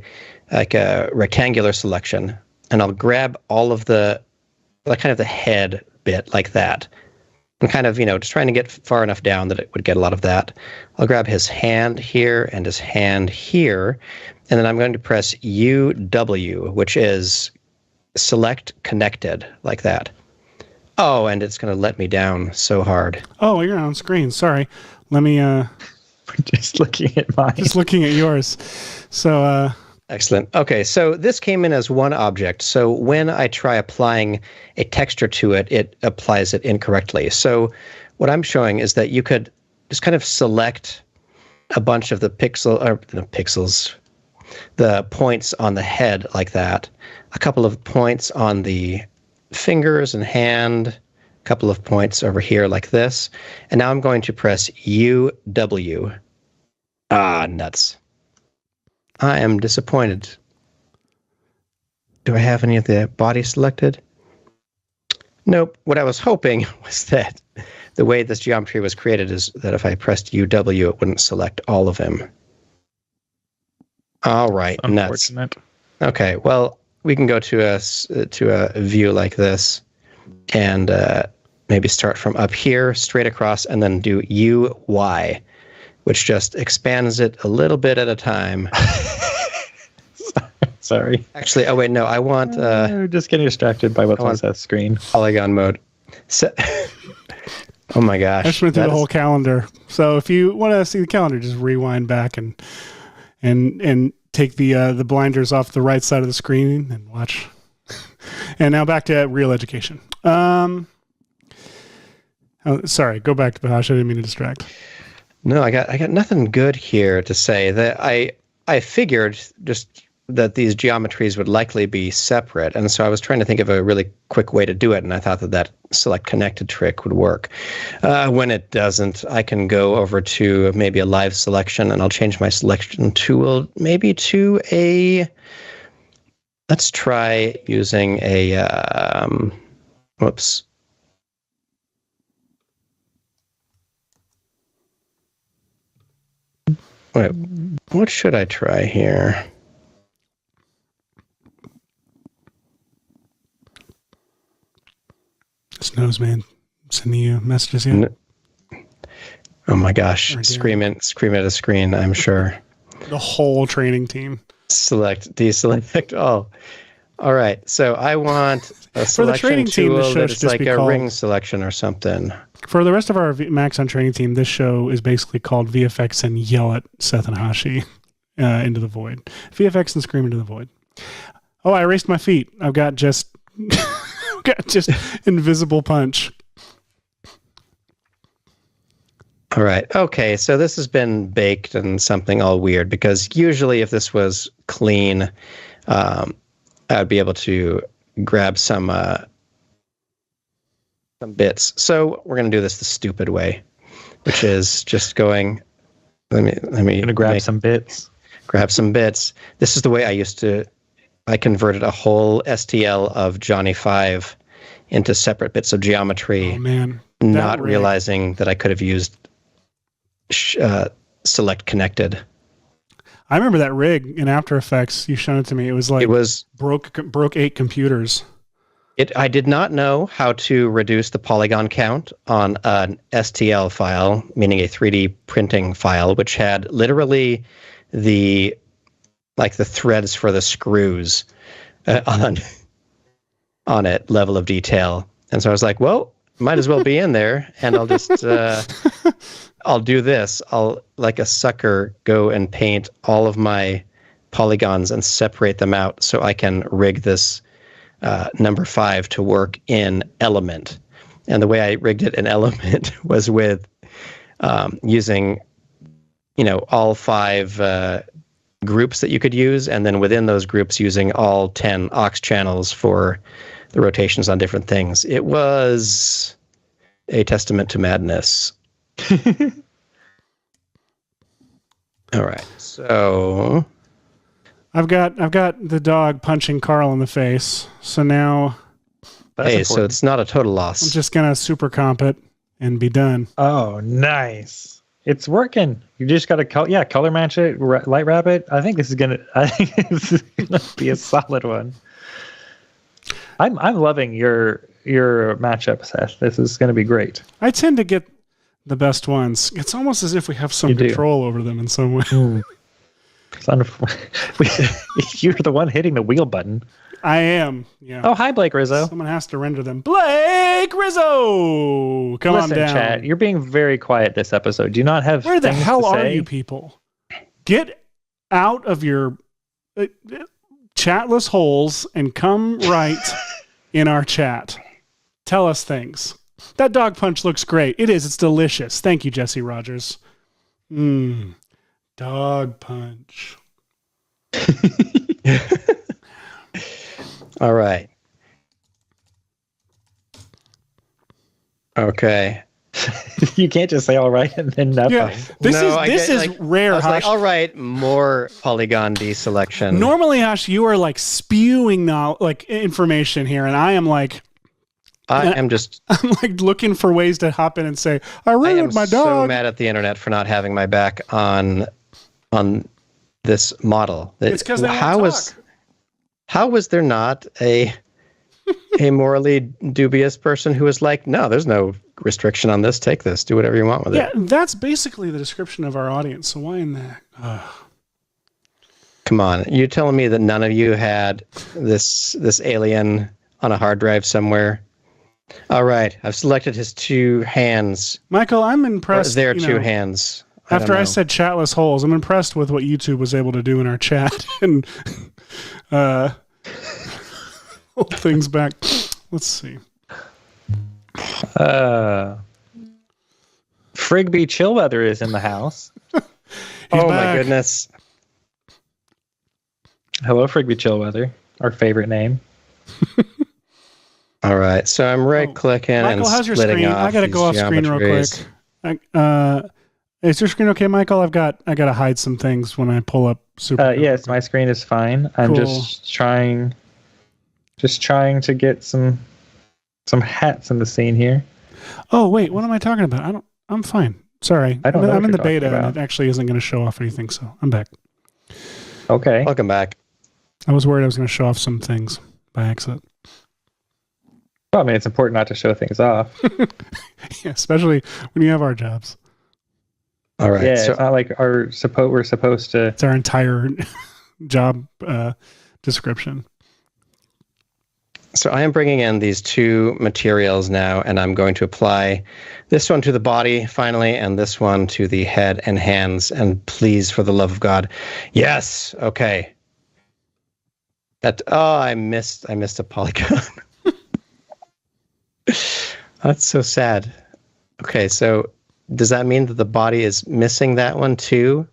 rectangular selection, and I'll grab all of the kind of the head bit like that. I'm kind of, just trying to get far enough down that it would get a lot of that. I'll grab his hand here and his hand here, and then I'm going to press UW, which is select connected, like that. Oh, and it's going to let me down so hard. Oh, you're on screen. Sorry. Let me... Just looking at mine. Just looking at yours. So, Excellent. Okay, so this came in as one object. So when I try applying a texture to it, it applies it incorrectly. So what I'm showing is that you could just kind of select a bunch of the the points on the head like that, a couple of points on the fingers and hand, a couple of points over here like this. And now I'm going to press UW. Ah, nuts. I am disappointed. Do I have any of the body selected? Nope. What I was hoping was that the way this geometry was created is that if I pressed UW, it wouldn't select all of him. All right, nuts. Okay, well, we can go to a view like this and maybe start from up here, straight across, and then do UY, which just expands it a little bit at a time. Sorry. Actually, oh wait, no, I want... I'm just getting distracted by what's on Seth's screen. Polygon mode. Oh my gosh. I just went through the whole calendar. So if you want to see the calendar, just rewind back and take the blinders off the right side of the screen and watch. And now back to real education. Sorry, go back to the Hashi. I didn't mean to distract. No, I got nothing good here to say. That I figured just that these geometries would likely be separate, and so I was trying to think of a really quick way to do it, and I thought that select connected trick would work. When it doesn't, I can go over to maybe a live selection, and I'll change my selection tool maybe to a... Let's try using a... whoops. Wait, what should I try here? Snow's man sending you messages yet? Oh my gosh! Scream at a screen. I'm sure. The whole training team. Deselect. Oh, all right. So I want a selection tool that is like a ring selection or something. For the rest of our Max on Training team, this show is basically called VFX and Yell at Seth and Hashi into the void. VFX and Scream into the void. Oh, I erased my feet. I've got just invisible punch. All right. Okay. So this has been baked in something all weird, because usually if this was clean, I'd be able to grab some bits. So we're going to do this the stupid way, which is just going, let me grab some bits. Grab some bits. This is the way I converted a whole STL of Johnny 5 into separate bits of geometry. Oh, man. Not realizing that I could have used select connected. I remember that rig in After Effects. You showed it to me. It was broke 8 computers. I did not know how to reduce the polygon count on an STL file, meaning a 3D printing file, which had literally the threads for the screws on it, level of detail. And so I was like, well, might as well be in there, and I'll just I'll do this. I'll, like a sucker, go and paint all of my polygons and separate them out so I can rig this number 5 to work in Element. And the way I rigged it in Element was with using, all 5 groups that you could use, and then within those groups using all 10 aux channels for the rotations on different things. It was a testament to madness. All right, so I've got the dog punching Carl in the face. So now, so it's not a total loss. I'm just gonna super comp it and be done. Oh, nice! It's working. You just gotta color match it, light wrap it. I think this is gonna be a solid one. I'm loving your matchup, Seth. This is gonna be great. I tend to get the best ones. It's almost as if we have some control over them in some way. You're the one hitting the wheel button. I am. Yeah. Oh, hi, Blake Rizzo. Someone has to render them. Blake Rizzo! Come on down. Chat, you're being very quiet this episode. Do you not have Where the hell are you people? Get out of your chatless holes and come right in our chat. Tell us things. That dog punch looks great. It is. It's delicious. Thank you, Jesse Rogers. Dog punch. All right. Okay. You can't just say all right and then nothing. Yeah, this is rare. I was like, Hash. all right, more polygon deselection. Normally, Hash, you are like spewing information here, and I am like, I'm like looking for ways to hop in and say, I ruined my dog. so mad at the internet for not having my back on this model. It's because they won't talk. How was there not a morally dubious person who was like, no, there's no restriction on this. Take this. Do whatever you want with it. Yeah, that's basically the description of our audience. So why in that? Come on. You're telling me that none of you had this alien on a hard drive somewhere? All right. I've selected his two hands. Michael, I'm impressed. Their two hands. After I said chatless holes, I'm impressed with what YouTube was able to do in our chat and hold things back. Let's see. Frigby Chillweather is in the house. Oh back. My goodness. Hello, Frigby Chillweather, our favorite name. All right. So I'm right-clicking and Michael, how's your splitting screen? off I gotta these go off screen real quick. geometries. Is your screen okay, Michael? I gotta hide some things when I pull up Super. Yes, my screen is fine. I'm Cool. just trying to get some hats in the scene here. Oh wait, what am I talking about? I'm fine. Sorry, I don't know I'm what in the you're beta, talking and about. it actually isn't going to show off anything. So I'm back. Okay. Welcome back. I was worried I was going to show off some things by accident. Well, I mean, it's important not to show things off. Yeah, especially when you have our jobs. All right. Yeah, So it's not like we're supposed to. It's our entire job description. So I am bringing in these two materials now, and I'm going to apply this one to the body finally, and this one to the head and hands. And please, for the love of God, yes. Okay. I missed a polygon. That's so sad. Okay, so does that mean that the body is missing that one too?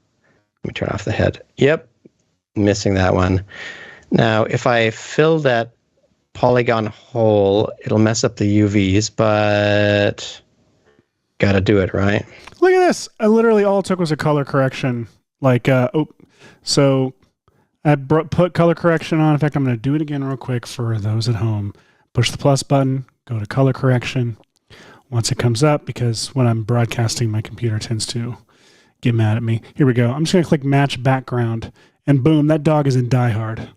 Let me turn off the head. Yep, missing that one. Now, if I fill that polygon hole, it'll mess up the UVs, but gotta do it, right? Look at this. I literally all it took was a color correction. So I put color correction on. In fact, I'm going to do it again real quick for those at home. Push the plus button, go to color correction. Once it comes up, because when I'm broadcasting, my computer tends to get mad at me. Here we go. I'm just going to click match background, and boom, that dog is in Die Hard.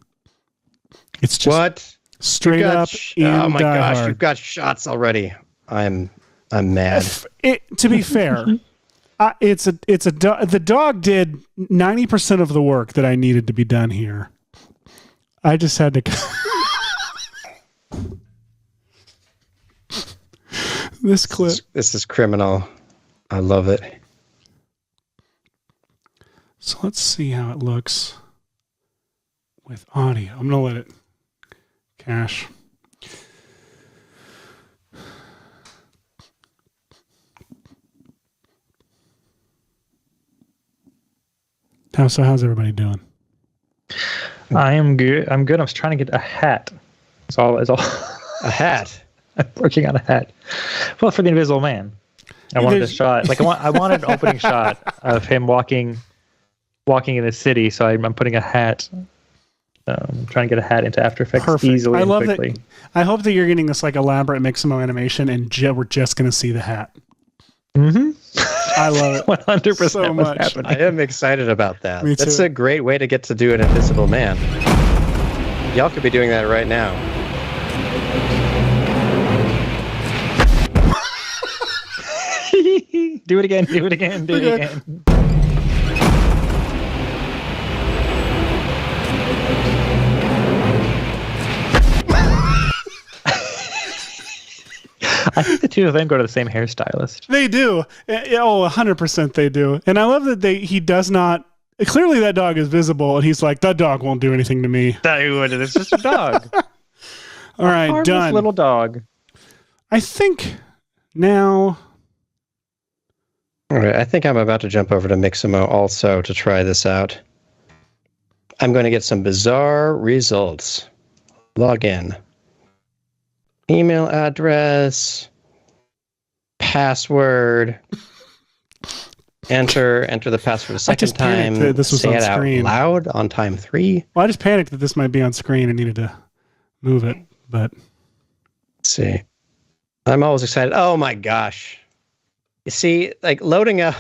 It's just What? straight up in oh my Die gosh, Hard. you've got shots already. I'm mad. To be fair, the dog did 90% of the work that I needed to be done here. I just had to. This clip. This is criminal. I love it. So let's see how it looks with audio. I'm gonna let it cache. How's everybody doing? I am good. I'm good. I was trying to get a hat. It's all. A hat. I'm working on a hat. Well, for the Invisible Man. I wanted a shot. I wanted an opening shot of him walking in the city. So I'm putting a hat. I'm trying to get a hat into After Effects easily I and love quickly. that. I hope that you're getting this elaborate Mixamo animation, and we're just going to see the hat. Mm-hmm. I love it. 100% so what's much. happening. I am excited about that. Me That's too. a great way to get to do an Invisible Man. Y'all could be doing that right now. Do it again. Do it again. Do it Okay. again. I think the two of them go to the same hairstylist. They do. 100% they do. And I love that he does not. clearly that dog is visible, and he's like, that dog won't do anything to me. It's just a dog. All right, Harmless done. little dog. I think now. All right, I think I'm about to jump over to Mixamo also to try this out. I'm going to get some bizarre results. Log in. Email address. Password. Enter the password a second time. That this was Say on it screen. out loud on time 3. Well, I just panicked that this might be on screen and needed to move it, but Let's see. I'm always excited. Oh my gosh. You see, like loading up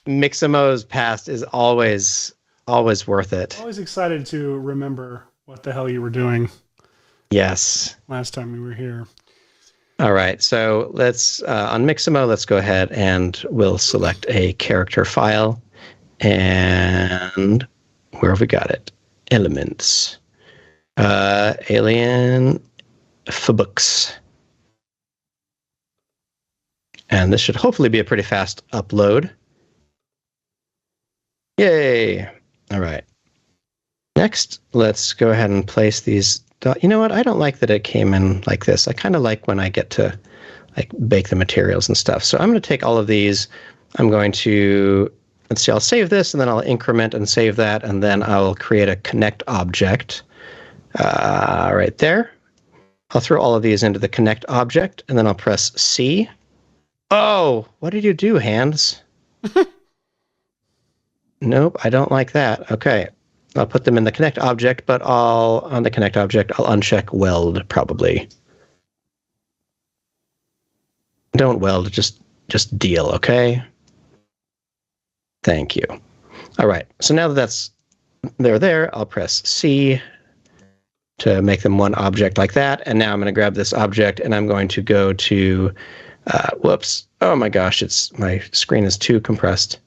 Mixamo's past is always worth it. always excited to remember what the hell you were doing Yes. last time we were here. All right. So let's on Mixamo, let's go ahead and we'll select a character file. And where have we got it? Elements. Alien for books. And this should hopefully be a pretty fast upload. Yay. All right. Next, let's go ahead and place these. You know what? I don't like that it came in like this. I kind of like when I get to like bake the materials and stuff. So I'm going to take all of these. I'm going to, let's see, I'll save this and then I'll increment and save that. And then I'll create a connect object right there. I'll throw all of these into the connect object and then I'll press C. Oh, what did you do, hands? Nope, I don't like that. Okay, I'll put them in the connect object, but on the connect object, I'll uncheck weld probably. Don't weld, just deal, okay? Thank you. All right, so now that they're there, I'll press C to make them one object like that. And now I'm going to grab this object and I'm going to go to, whoops. Oh my gosh, my screen is too compressed.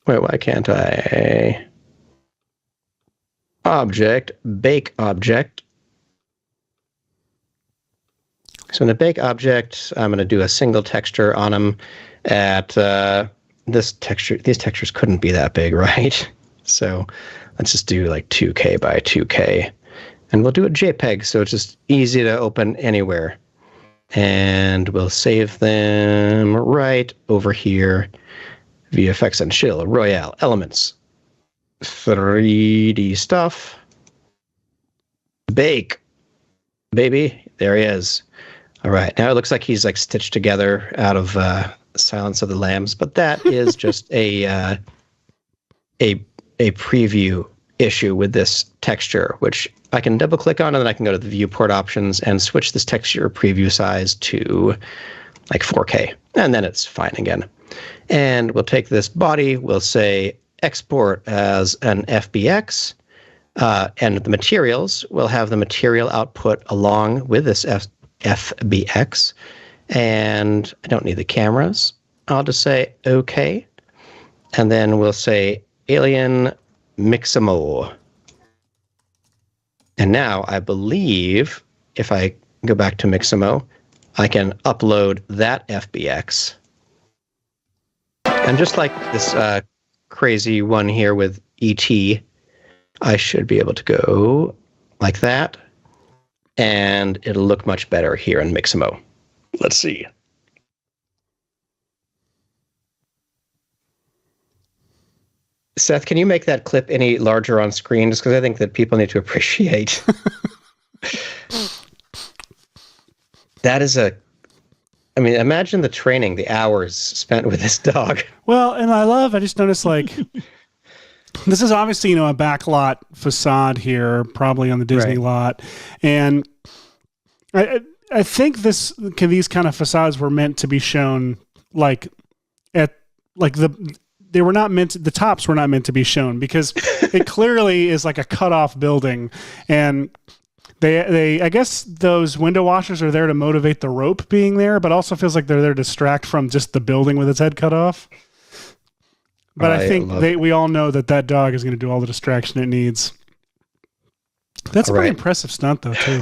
Wait, why can't I? Object, bake object. So in a bake object, I'm going to do a single texture on them at this texture. These textures couldn't be that big, right? So let's just do like 2K by 2K. And we'll do a JPEG, so it's just easy to open anywhere. And we'll save them right over here. VFX and Chill, Royale, Elements, 3D stuff. Bake, baby. There he is. All right, now it looks like he's like stitched together out of Silence of the Lambs, but that is just a preview issue with this texture, which I can double click on and then I can go to the viewport options and switch this texture preview size to like 4K, and then it's fine again. And we'll take this body, we'll say export as an FBX, and the materials, we'll have the material output along with this FBX, and I don't need the cameras. I'll just say OK, and then we'll say Alien Mixamo. And now I believe if I go back to Mixamo, I can upload that FBX. And just like this crazy one here with ET, I should be able to go like that, and it'll look much better here in Mixamo. Let's see. Seth, can you make that clip any larger on screen? Just because I think that people need to appreciate. That is I mean, imagine the training, the hours spent with this dog. Well, and I just noticed like, this is obviously, a backlot facade here, probably on the Disney lot. And I think these kind of facades were meant to be shown the tops were not meant to be shown, because it clearly is like a cut off building, and they I guess those window washers are there to motivate the rope being there, but also feels like they're there to distract from just the building with its head cut off. But I think we all know that dog is going to do all the distraction it needs. That's a pretty impressive stunt though too.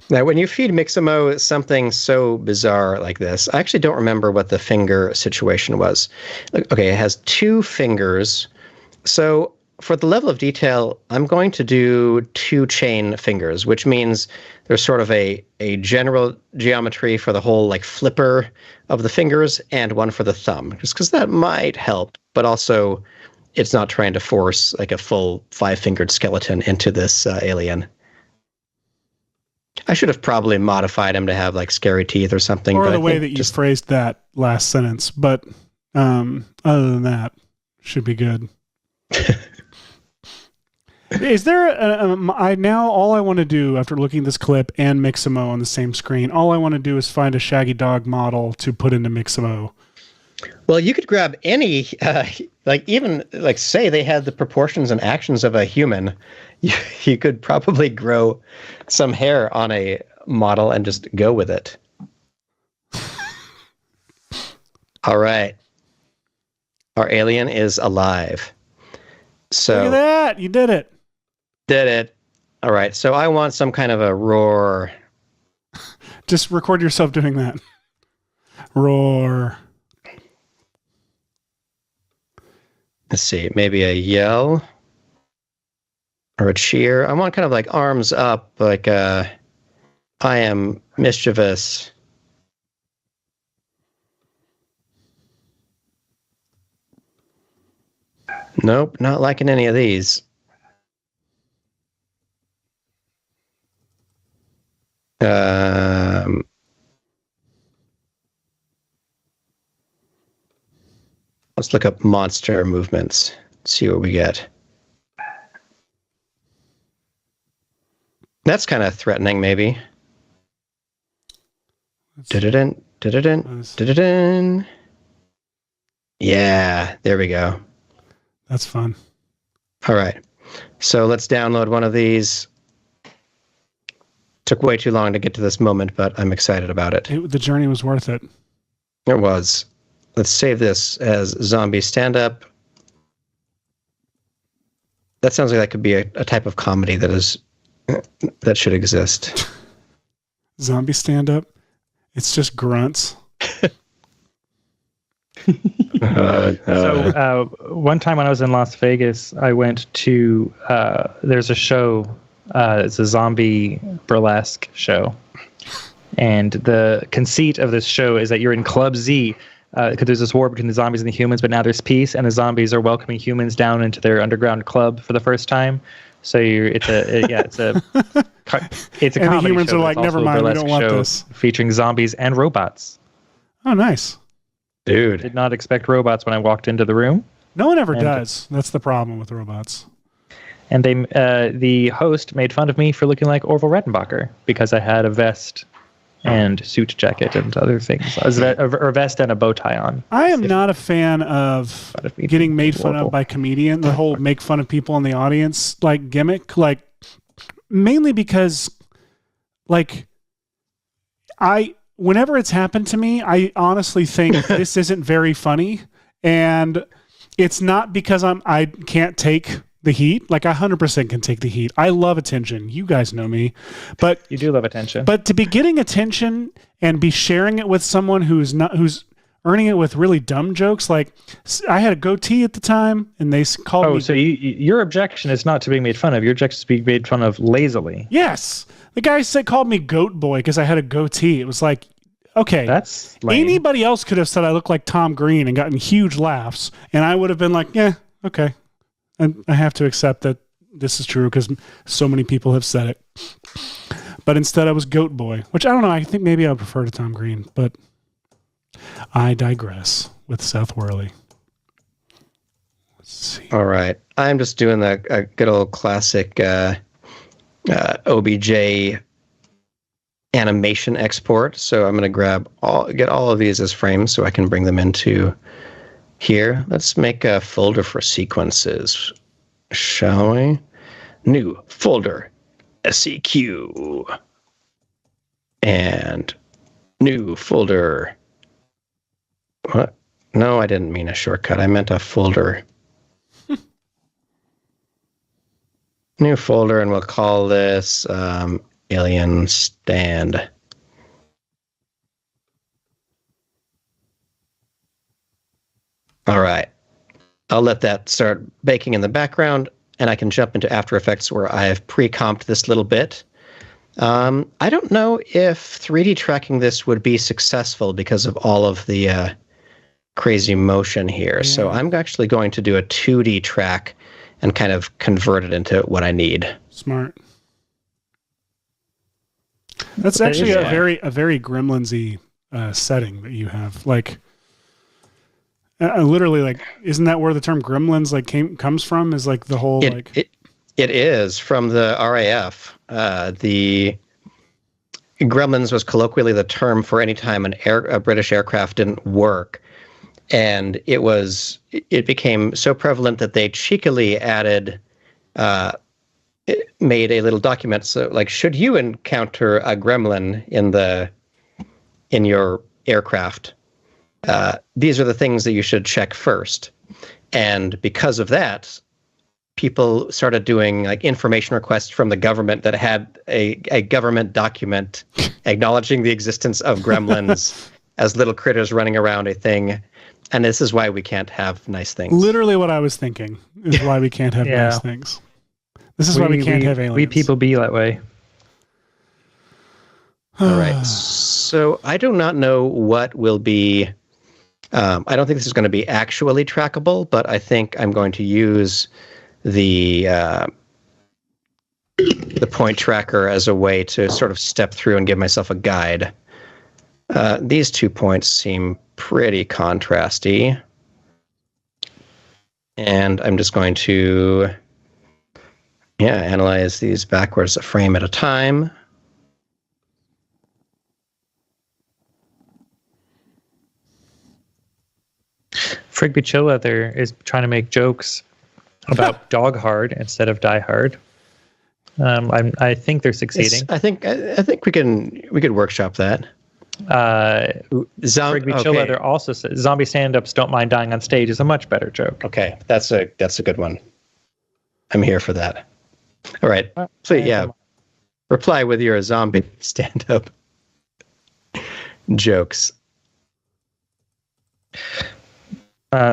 Now, when you feed Mixamo something so bizarre like this, I actually don't remember what the finger situation was. Okay, it has 2 fingers. So for the level of detail, I'm going to do 2 chain fingers, which means there's sort of a general geometry for the whole like flipper of the fingers and one for the thumb, just because that might help. But also, it's not trying to force like a full 5-fingered skeleton into this alien. I should have probably modified him to have like scary teeth or something. Or but the way that you phrased that last sentence. But other than that, should be good. Is there now all I want to do after looking at this clip and Mixamo on the same screen, all I want to do is find a Shaggy Dog model to put into Mixamo. Well, you could grab any, say they had the proportions and actions of a human. You could probably grow some hair on a model and just go with it. All right. Our alien is alive. So look at that. You did it. Did it. All right. So I want some kind of a roar. Just record yourself doing that. Roar. Let's see. Maybe a yell or a cheer. I want kind of like arms up, like I am mischievous. Nope, not liking any of these. Let's look up monster movements. See what we get. That's kind of threatening, maybe. Did-it-in, did-it-in, did-it-in. Yeah, there we go. That's fun. All right. So let's download one of these. Took way too long to get to this moment, but I'm excited about it. The journey was worth it. It was. Let's save this as zombie stand-up. That sounds like that could be a type of comedy that should exist. Zombie stand-up? It's just grunts. So one time when I was in Las Vegas, I went to there's a show. It's a zombie burlesque show, and the conceit of this show is that you're in Club Z because there's this war between the zombies and the humans, but now there's peace, and the zombies are welcoming humans down into their underground club for the first time. So it's a and the humans show, are like, never mind, we don't want this. Featuring zombies and robots. Oh, nice. Dude. Did not expect robots when I walked into the room. No one ever does. That's the problem with robots. And the host made fun of me for looking like Orville Redenbacher because I had a vest and suit jacket and other things. A vest and a bow tie on. I am not a fan of getting made fun of by comedian. The whole make fun of people in the audience like gimmick, like mainly because whenever it's happened to me, I honestly think this isn't very funny, and it's not because I can't take the heat. Like I 100% can take the heat. I love attention. You guys know me, but you do love attention. But to be getting attention and be sharing it with someone who's earning it with really dumb jokes, like I had a goatee at the time, and they called me. Oh, so your objection is not to being made fun of. Your objection is to being made fun of lazily. Yes, the guy called me goat boy because I had a goatee. It was like, okay, that's lame. Anybody else could have said I look like Tom Green and gotten huge laughs, and I would have been like, yeah, okay. And I have to accept that this is true because so many people have said it. But instead I was Goat Boy, which I don't know. I think maybe I prefer to Tom Green, but I digress with Seth Worley. Let's see. All right. I'm just doing a good old classic OBJ animation export. So I'm going to get all of these as frames so I can bring them into here. Let's make a folder for sequences, shall we? New folder, SEQ. And new folder. What? No, I didn't mean a shortcut. I meant a folder. New folder, and we'll call this alien stand. All right. I'll let that start baking in the background, and I can jump into After Effects where I have pre-comped this little bit. I don't know if 3D tracking this would be successful because of all of the crazy motion here. So I'm actually going to do a 2D track and kind of convert it into what I need. Smart. That's actually a very Gremlins-y setting that you have. Like, literally, like, isn't that where the term Gremlins comes from? Is like the whole It is from the RAF. The Gremlins was colloquially the term for any time a British aircraft didn't work. And it became so prevalent that they cheekily made a little document. So, like, should you encounter a gremlin in your aircraft, these are the things that you should check first. And because of that, people started doing like information requests from the government that had a government document acknowledging the existence of gremlins as little critters running around a thing. And this is why we can't have nice things. Literally what I was thinking is why we can't have nice things. This is why we can't have aliens. We people be that way. All right. So I do not know what will be... I don't think this is going to be actually trackable, but I think I'm going to use the point tracker as a way to sort of step through and give myself a guide. These 2 points seem pretty contrasty. And I'm just going to analyze these backwards a frame at a time. Frigby Chillleather is trying to make jokes about Dog Hard instead of Die Hard. I think they're succeeding. I think we could workshop that. Frigby Chillleather also says zombie stand-ups don't mind dying on stage is a much better joke. Okay, that's a good one. I'm here for that. All right, so reply with your zombie stand-up jokes.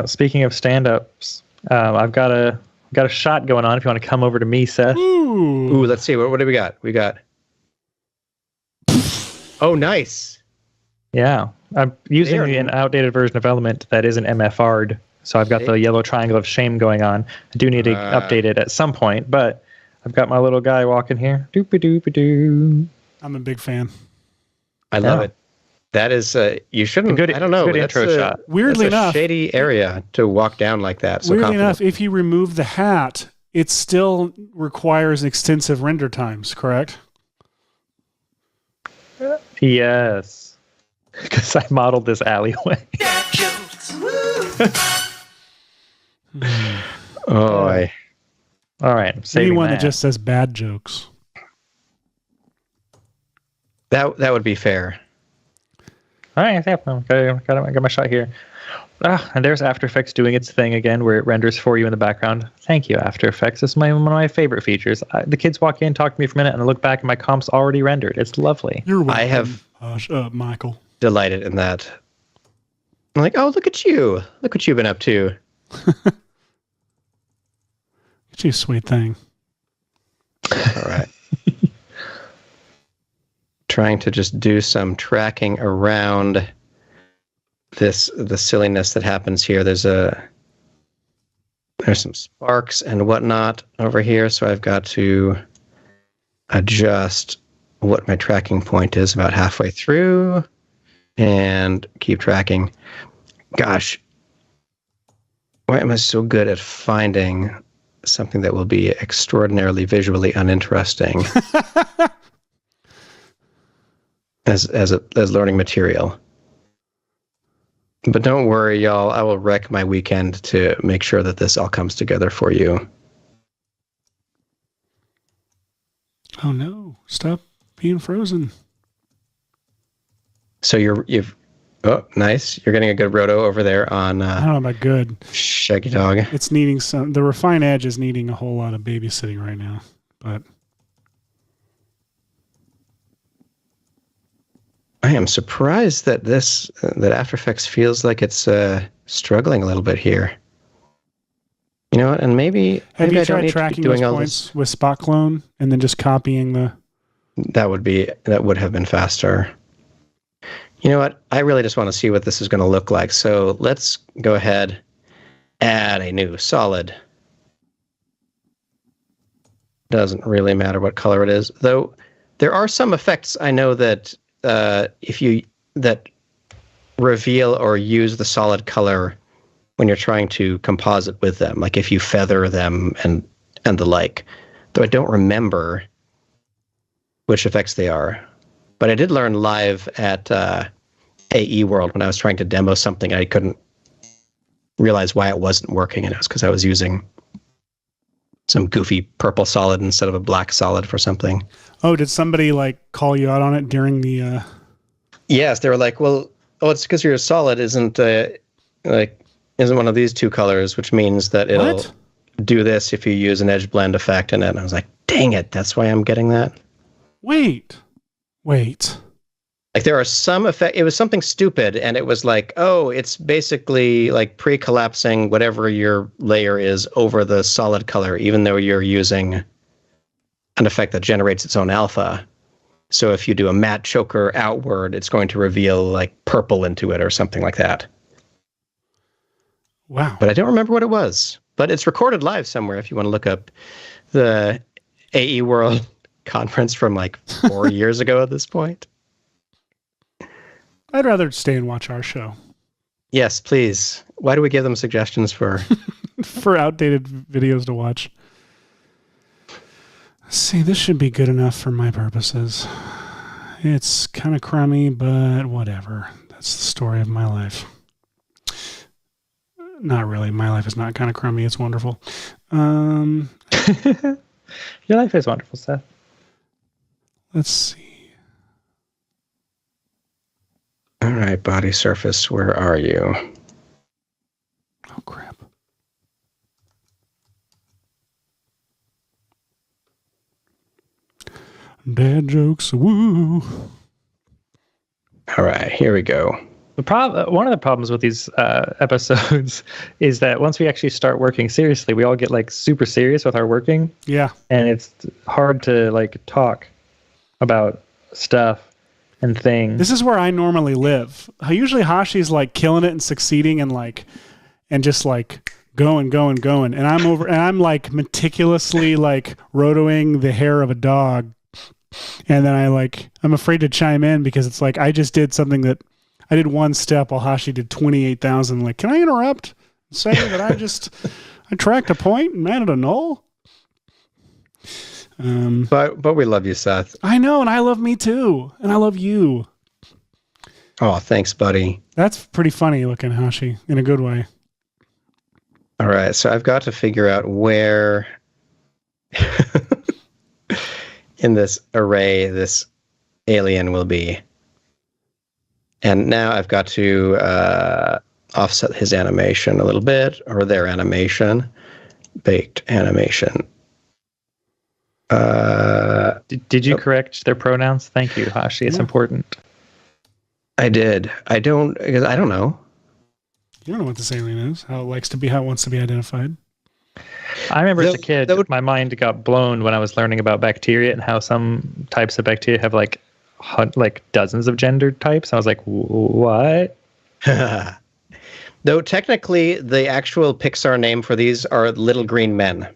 Speaking of stand-ups, I've got a shot going on. If you want to come over to me, Seth. Ooh, let's see. What do we got? We got. Oh, nice. Yeah, I'm using an outdated version of Element that isn't MFR'd, so I've got the yellow triangle of shame going on. I do need to update it at some point, but I've got my little guy walking here. Doop-a-doop-a-doo. I'm a big fan. I love it. That is, you shouldn't. I don't know. Good intro shot. Weirdly enough, shady area to walk down like that. So weirdly enough, if you remove the hat, it still requires extensive render times. Correct? Yes. Because I modeled this alleyway. All right. Anyone that just says bad jokes. That would be fair. All right. Yeah, got my shot here. And there's After Effects doing its thing again, where it renders for you in the background. Thank you, After Effects. This is one of my favorite features. The kids walk in, talk to me for a minute, and I look back, and my comp's already rendered. It's lovely. You're welcome, I have Michael. Delighted in that. I'm like, oh, look at you. Look what you've been up to. Look at you, sweet thing. All right. Trying to just do some tracking around the silliness that happens here. There's some sparks and whatnot over here, so I've got to adjust what my tracking point is about halfway through and keep tracking. Gosh, why am I so good at finding something that will be extraordinarily visually uninteresting as learning material? But don't worry, y'all. I will wreck my weekend to make sure that this all comes together for you. Oh no! Stop being frozen. So oh, nice. You're getting a good roto over there on. I don't know about good. Shaggy dog. It's needing the refine edge is needing a whole lot of babysitting right now, but. I am surprised that that After Effects feels like it's struggling a little bit here. You know what? And maybe Have you I don't tried need tracking to be doing those all points this. with spot clone and then just copying the? That would have been faster. You know what? I really just want to see what this is going to look like. So let's go ahead, add a new solid. Doesn't really matter what color it is, though. There are some effects I know that that reveal or use the solid color when you're trying to composite with them, like if you feather them and the like. Though I don't remember which effects they are, but I did learn live at AE World when I was trying to demo something. I couldn't realize why it wasn't working, and it was because I was using some goofy purple solid instead of a black solid for something. Oh, did somebody like call you out on it during the? Yes, they were like, "Well, it's because your solid isn't one of these two colors, which means that it'll do this if you use an edge blend effect in it." And I was like, "Dang it, that's why I'm getting that." Wait. Like there are some effect. It was something stupid, and it was like, oh, it's basically like pre-collapsing whatever your layer is over the solid color, even though you're using an effect that generates its own alpha. So if you do a matte choker outward, it's going to reveal like purple into it or something like that. Wow. But I don't remember what it was. But it's recorded live somewhere if you want to look up the AE World conference from like 4 years ago at this point. I'd rather stay and watch our show. Yes, please. Why do we give them suggestions for? For outdated videos to watch. See, this should be good enough for my purposes. It's kind of crummy, but whatever. That's the story of my life. Not really. My life is not kind of crummy. It's wonderful. Your life is wonderful, Seth. Let's see. All right, body surface, where are you? Oh, crap. Dad jokes, woo. All right, here we go. One of the problems with these episodes is that once we actually start working seriously, we all get like super serious with our working. Yeah. And it's hard to like talk about stuff and things. This is where I normally live. Usually Hashi's like killing it and succeeding and just like going. And I'm like meticulously like rotoing the hair of a dog. And then I'm afraid to chime in because it's like I just did something that I did one step while Hashi did 28,000. Like, can I interrupt and say that I tracked a point and added a null? But we love you, Seth. I know, and I love me too, and I love you. Oh, thanks, buddy. That's pretty funny looking, Hashi, in a good way. All right, so I've got to figure out where in this array this alien will be. And now I've got to offset his animation a little bit, or their animation. Baked animation. Did you correct their pronouns? Thank you, Hashi. It's important. I did. Because I don't know. You don't know what this alien is, how it wants to be identified. I remember as a kid, my mind got blown when I was learning about bacteria and how some types of bacteria have like dozens of gender types. I was like, what? Though technically the actual Pixar name for these are little green men.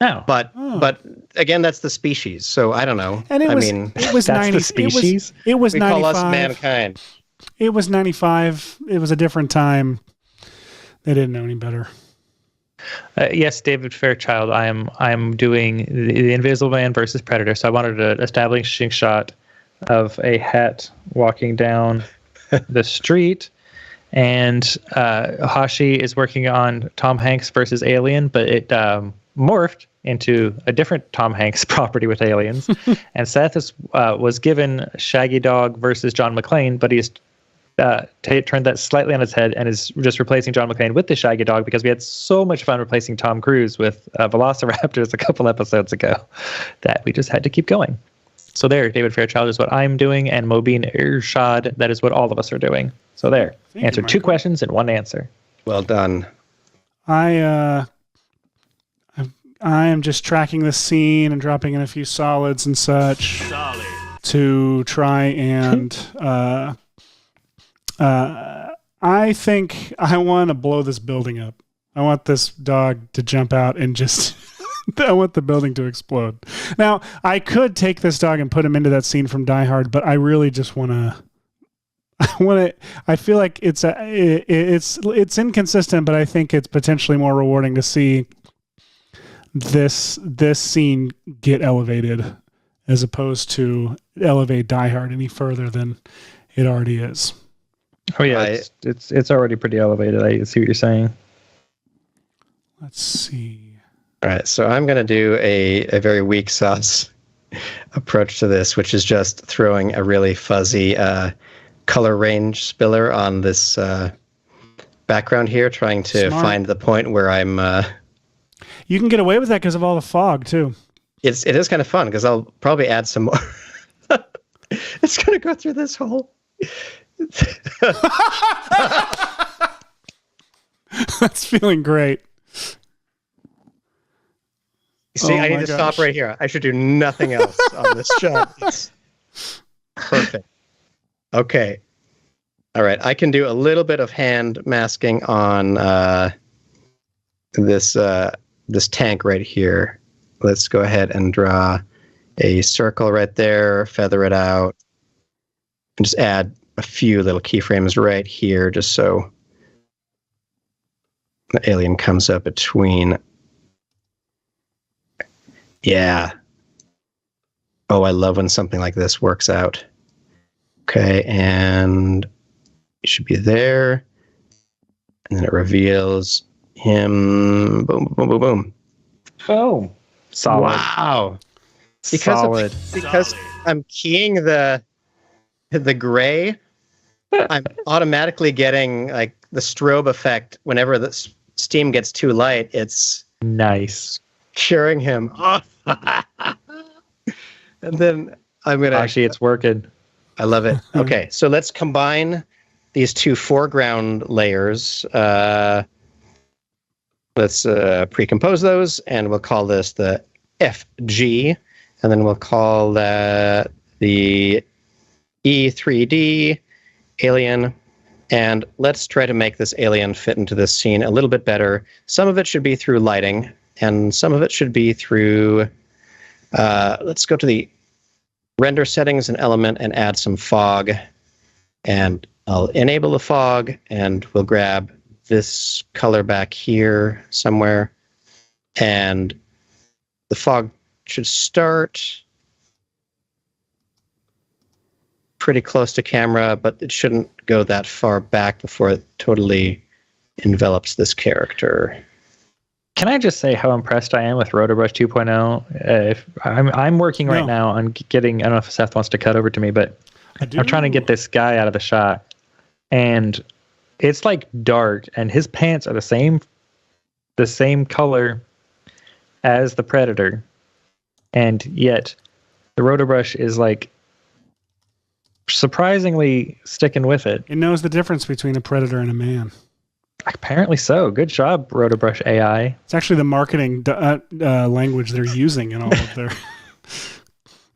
Oh. But again, that's the species. So I don't know. And it was 90 the species. It was we 95. call us mankind. It was 95. It was a different time. They didn't know any better. Yes, David Fairchild. I am doing the Invisible Man versus Predator. So I wanted an establishing shot of a hat walking down the street, and Hashi is working on Tom Hanks versus Alien, but it morphed into a different Tom Hanks property with aliens. And Seth was given Shaggy Dog versus John McClane, but he's turned that slightly on its head and is just replacing John McClane with the Shaggy Dog because we had so much fun replacing Tom Cruise with Velociraptors a couple episodes ago that we just had to keep going. So there, David Fairchild is what I'm doing, and Mobeen Irshad, that is what all of us are doing. So there, answered 2 questions and 1 answer. Well done. I am just tracking the scene and dropping in a few solids and such to try and I think I want to blow this building up. I want this dog to jump out and just I want the building to explode. Now, I could take this dog and put him into that scene from Die Hard, but I really just want to I feel like it's inconsistent, but I think it's potentially more rewarding to see this scene get elevated as opposed to elevate Die Hard any further than it already is. Oh yeah, it's already pretty elevated. I see what you're saying. Let's see. All right, so I'm going to do a very weak sauce approach to this, which is just throwing a really fuzzy color range spiller on this background here, trying to find the point where I'm... You can get away with that because of all the fog, too. It is kind of fun, because I'll probably add some more. It's going to go through this hole. That's feeling great. See, I need to stop right here. I should do nothing else on this shot. It's perfect. Okay. All right. I can do a little bit of hand masking on this tank right here. Let's go ahead and draw a circle right there, feather it out, and just add a few little keyframes right here, just so the alien comes up between. Yeah. Oh, I love when something like this works out. Okay, and it should be there. And then it reveals him. Boom, boom, boom, boom. Oh. Solid. Wow. Because I'm keying the gray, I'm automatically getting like the strobe effect whenever the steam gets too light. It's nice. Curing him off. And then I'm going to... Actually, it's working. I love it. Okay, so let's combine these 2 foreground layers. Let's pre-compose those, and we'll call this the FG, and then we'll call that the E3D alien. And let's try to make this alien fit into this scene a little bit better. Some of it should be through lighting, and some of it should be through... let's go to the render settings and element and add some fog. And I'll enable the fog, and we'll grab this color back here somewhere. And the fog should start pretty close to camera, but it shouldn't go that far back before it totally envelops this character. Can I just say how impressed I am with Rotobrush 2.0? If I'm working right now on getting, I don't know if Seth wants to cut over to me, but I'm trying to get this guy out of the shot, and it's like dark, and his pants are the same color as the Predator, and yet the Rotobrush is like surprisingly sticking with it. It knows the difference between a Predator and a man. Apparently so. Good job, Rotobrush AI. It's actually the marketing language they're using in all of their...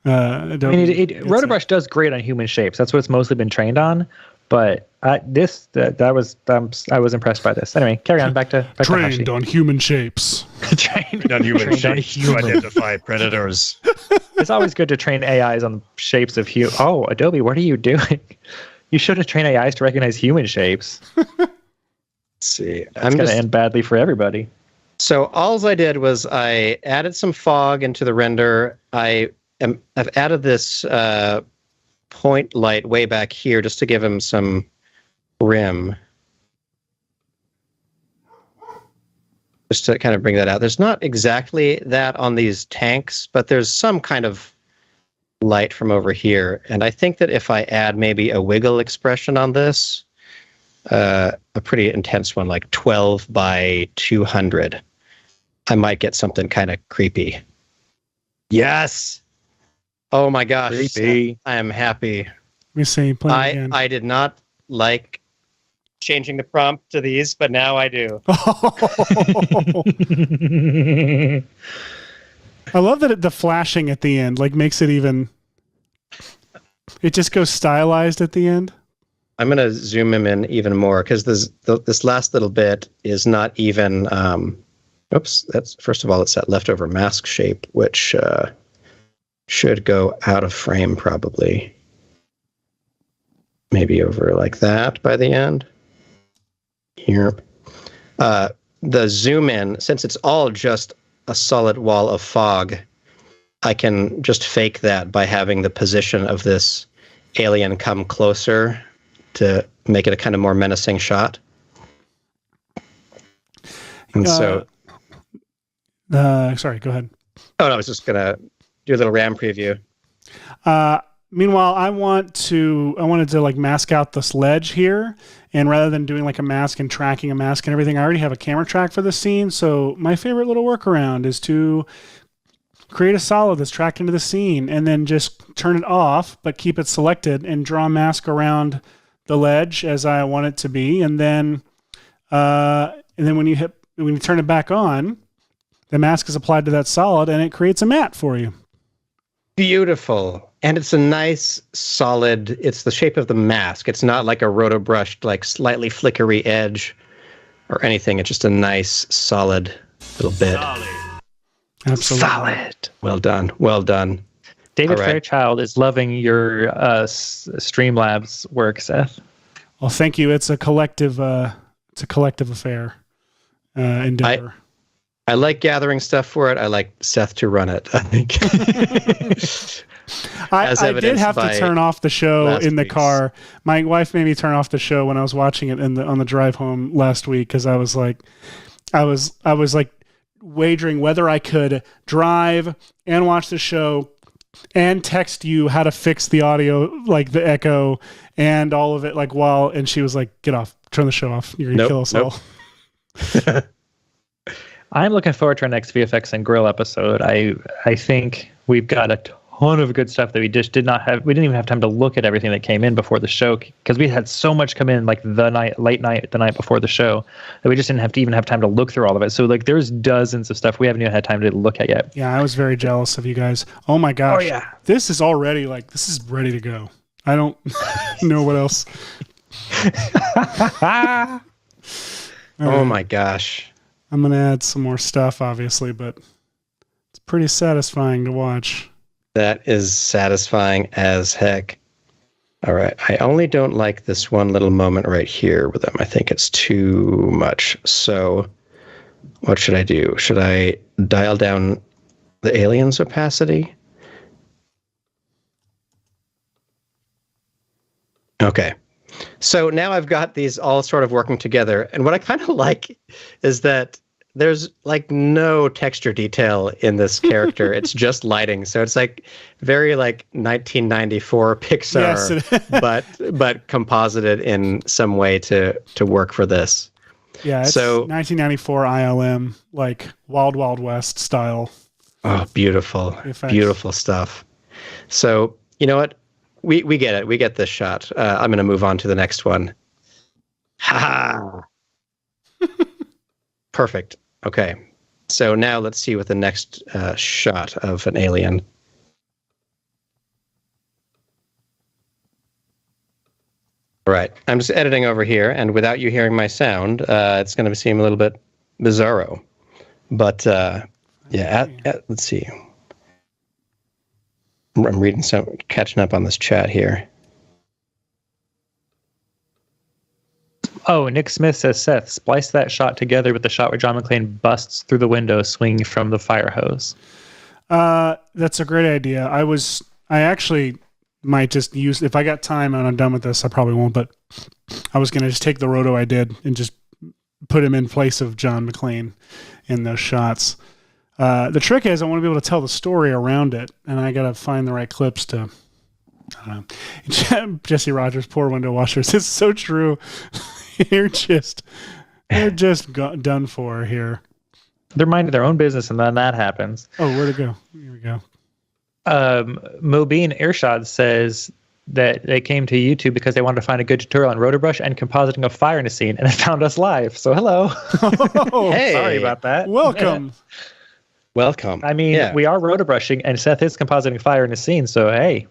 Rotobrush does great on human shapes. That's what it's mostly been trained on. But I was impressed by this. Anyway, carry on. Back to trained Hashi. on human shapes. Trained on human shapes to identify predators. It's always good to train AIs on the shapes of human. Oh, Adobe, what are you doing? You should have trained AIs to recognize human shapes. Let's see. It's going to end badly for everybody. So all I did was I added some fog into the render. I've added this point light way back here just to give him some rim. Just to kind of bring that out. There's not exactly that on these tanks, but there's some kind of light from over here. And I think that if I add maybe a wiggle expression on this, a pretty intense one, like 12 by 200, I might get something kind of creepy. Yes! Oh my gosh. Creepy. I am happy. Let me see. Play again. I did not like changing the prompt to these, but now I do. I love that the flashing at the end makes it even. It just goes stylized at the end. I'm going to zoom him in even more because this last little bit is not even. That's first of all, it's that leftover mask shape, which should go out of frame probably. Maybe over like that by the end. Here. The zoom in, since it's all just a solid wall of fog, I can just fake that by having the position of this alien come closer to make it a kind of more menacing shot. And sorry, go ahead. Oh, no, I was just going to do a little RAM preview. Meanwhile, I wanted to mask out this ledge here, and rather than doing a mask and tracking a mask and everything, I already have a camera track for this scene. So my favorite little workaround is to create a solid that's tracked into the scene and then just turn it off, but keep it selected and draw a mask around the ledge as I want it to be. And then when you turn it back on, the mask is applied to that solid and it creates a matte for you. Beautiful. And it's a nice, solid, it's the shape of the mask. It's not like a roto-brushed, slightly flickery edge or anything. It's just a nice, solid little bit. Absolutely. Solid. Well done. Well done. David Fairchild is loving your Streamlabs work, Seth. Well, thank you. It's a collective affair, endeavor. I like gathering stuff for it. I like Seth to run it, I think. I did have to turn off the show in the car. My wife made me turn off the show when I was watching it on the drive home last week because I was wagering whether I could drive and watch the show and text you how to fix the audio, the echo and all of it, and she was like, "Get off, turn the show off. You're gonna kill us all." I'm looking forward to our next VFX and Grill episode. I think we've got a ton of good stuff that we just did not have. We didn't even have time to look at everything that came in before the show because we had so much come in the night before the show that we just didn't have time to look through all of it. So there's dozens of stuff we haven't even had time to look at yet. Yeah, I was very jealous of you guys. Oh my gosh. Oh yeah. This is already this is ready to go. I don't know what else. Oh my gosh. I'm going to add some more stuff, obviously, but it's pretty satisfying to watch. That is satisfying as heck. All right. I only don't like this one little moment right here with them. I think it's too much. So what should I do? Should I dial down the alien's opacity? Okay. So now I've got these all sort of working together. And what I kind of like is that there's no texture detail in this character. It's just lighting. So it's very 1994 Pixar, but composited in some way to work for this. Yeah, it's 1994 ILM, Wild Wild West style. Oh, beautiful. Effects. Beautiful stuff. So, you know what? We get it. We get this shot. I'm going to move on to the next one. Ha! Perfect. Okay. So now let's see what the next shot of an alien. All right. I'm just editing over here, and without you hearing my sound, it's going to seem a little bit bizarro. But let's see. I'm reading catching up on this chat here. Oh, Nick Smith says, Seth, splice that shot together with the shot where John McClane busts through the window swinging from the fire hose. That's a great idea. I actually might just use, if I got time and I'm done with this, I probably won't, but I was going to just take the roto I did and just put him in place of John McClane in those shots. The trick is I want to be able to tell the story around it, and I got to find the right clips to. Jesse Rogers, poor window washers. It's so true. they're just done for here. They're minding their own business, and then that happens. Oh, where'd it go? Here we go. Mobeen Earshot says that they came to YouTube because they wanted to find a good tutorial on rotobrush and compositing a fire in a scene, and it found us live. So hello. Oh, Hey, sorry about that. welcome. Welcome. I mean, we are rotobrushing, and Seth is compositing fire in a scene. So hey,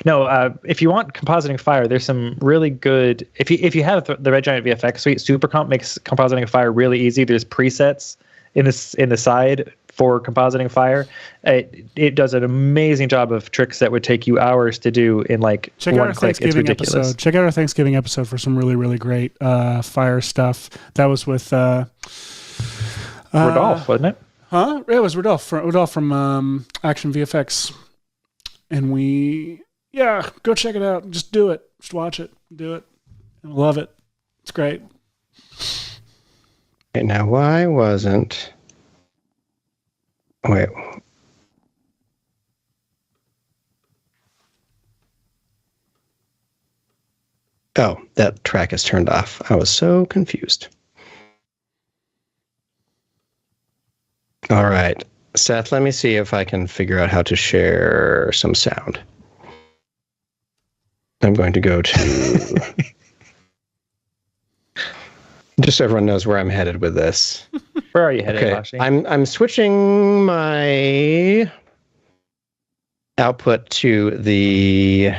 no. If you want compositing fire, there's some really good. If you have the Red Giant VFX suite, SuperComp makes compositing fire really easy. There's presets in the side for compositing fire. It does an amazing job of tricks that would take you hours to do in like Check out our one click. It's Thanksgiving ridiculous. episode. Check out our Thanksgiving episode for some really, really great fire stuff. That was with Rodolphe, wasn't it? Huh? It was Rodolphe from Action VFX. And go check it out. Just do it. Just watch it. Do it. I love it. It's great. Okay, now why wasn't... Wait. Oh, that track is turned off. I was so confused. All right. Seth, let me see if I can figure out how to share some sound. I'm going to go to... Just so everyone knows where I'm headed with this. Where are you headed, Okay, Hashi? I'm switching my output to the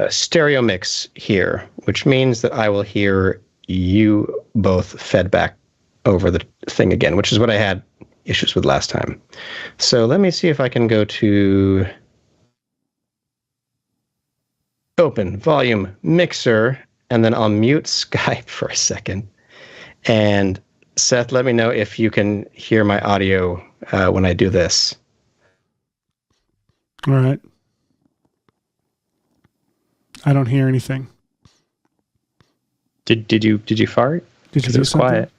stereo mix here, which means that I will hear you both fed back over the thing again, which is what I had issues with last time. So let me see if I can go to open volume mixer, and then I'll mute Skype for a second. And Seth, let me know if you can hear my audio when I do this. All right. I don't hear anything. Did you fart? Did you It do was something? quiet.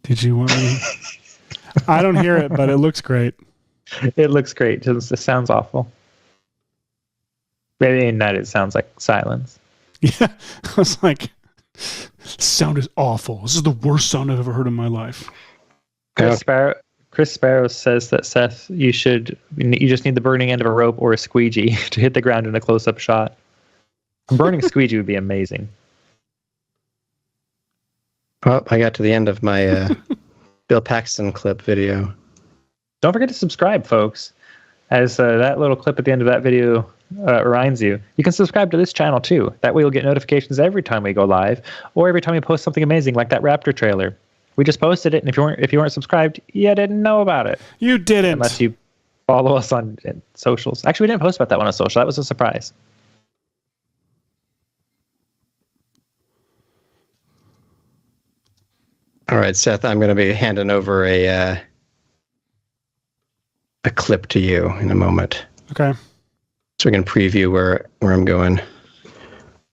Did you want me? I don't hear it, but it looks great. It looks great. It sounds awful. Maybe in that it sounds like silence. Yeah, I was like, sound is awful. This is the worst sound I've ever heard in my life. Chris Sparrow says that Seth, you just need the burning end of a rope or a squeegee to hit the ground in a close-up shot. A burning squeegee would be amazing. Well, I got to the end of my Bill Paxton clip video. Don't forget to subscribe, folks. As that little clip at the end of that video reminds you, you can subscribe to this channel too. That way you'll get notifications every time we go live, or every time we post something amazing like that Raptor trailer. We just posted it, and if you weren't subscribed, you didn't know about it. You didn't. Unless you follow us on socials. Actually, we didn't post about that one on social. That was a surprise. All right, Seth, I'm going to be handing over a clip to you in a moment. Okay. So we can preview where I'm going.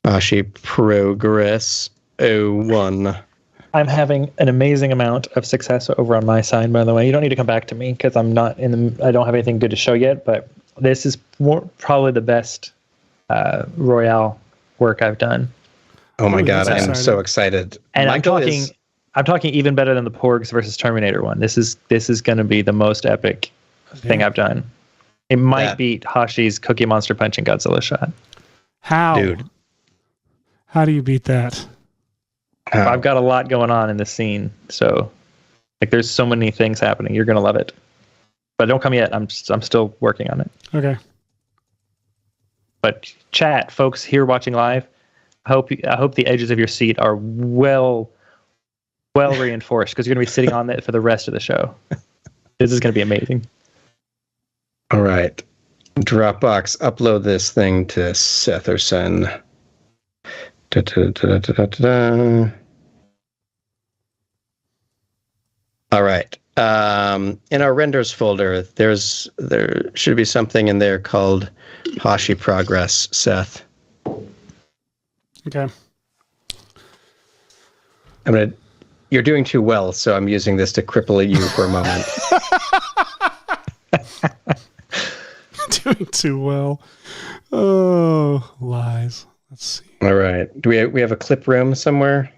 Hashi Progress 01. I'm having an amazing amount of success over on my side, by the way. You don't need to come back to me because I don't have anything good to show yet, but this is probably the best Royale work I've done. Oh my God, that's I'm so excited. And Michael I'm talking even better than the Porgs versus Terminator one. This is going to be the most epic thing I've done. It might beat Hashi's Cookie Monster Punch and Godzilla shot. How? Dude. How do you beat that? I've got a lot going on in this scene, so there's so many things happening. You're gonna love it, but don't come yet. I'm still working on it. Okay. But chat, folks here watching live, I hope the edges of your seat are well reinforced because you're gonna be sitting on it for the rest of the show. This is gonna be amazing. All right, Dropbox, upload this thing to Seth or Son. All right. In our renders folder, there should be something in there called Hashi Progress, Seth. Okay. You're doing too well, so I'm using this to cripple you for a moment. Doing too well. Oh, lies. Let's see. All right. Do we have a clip room somewhere?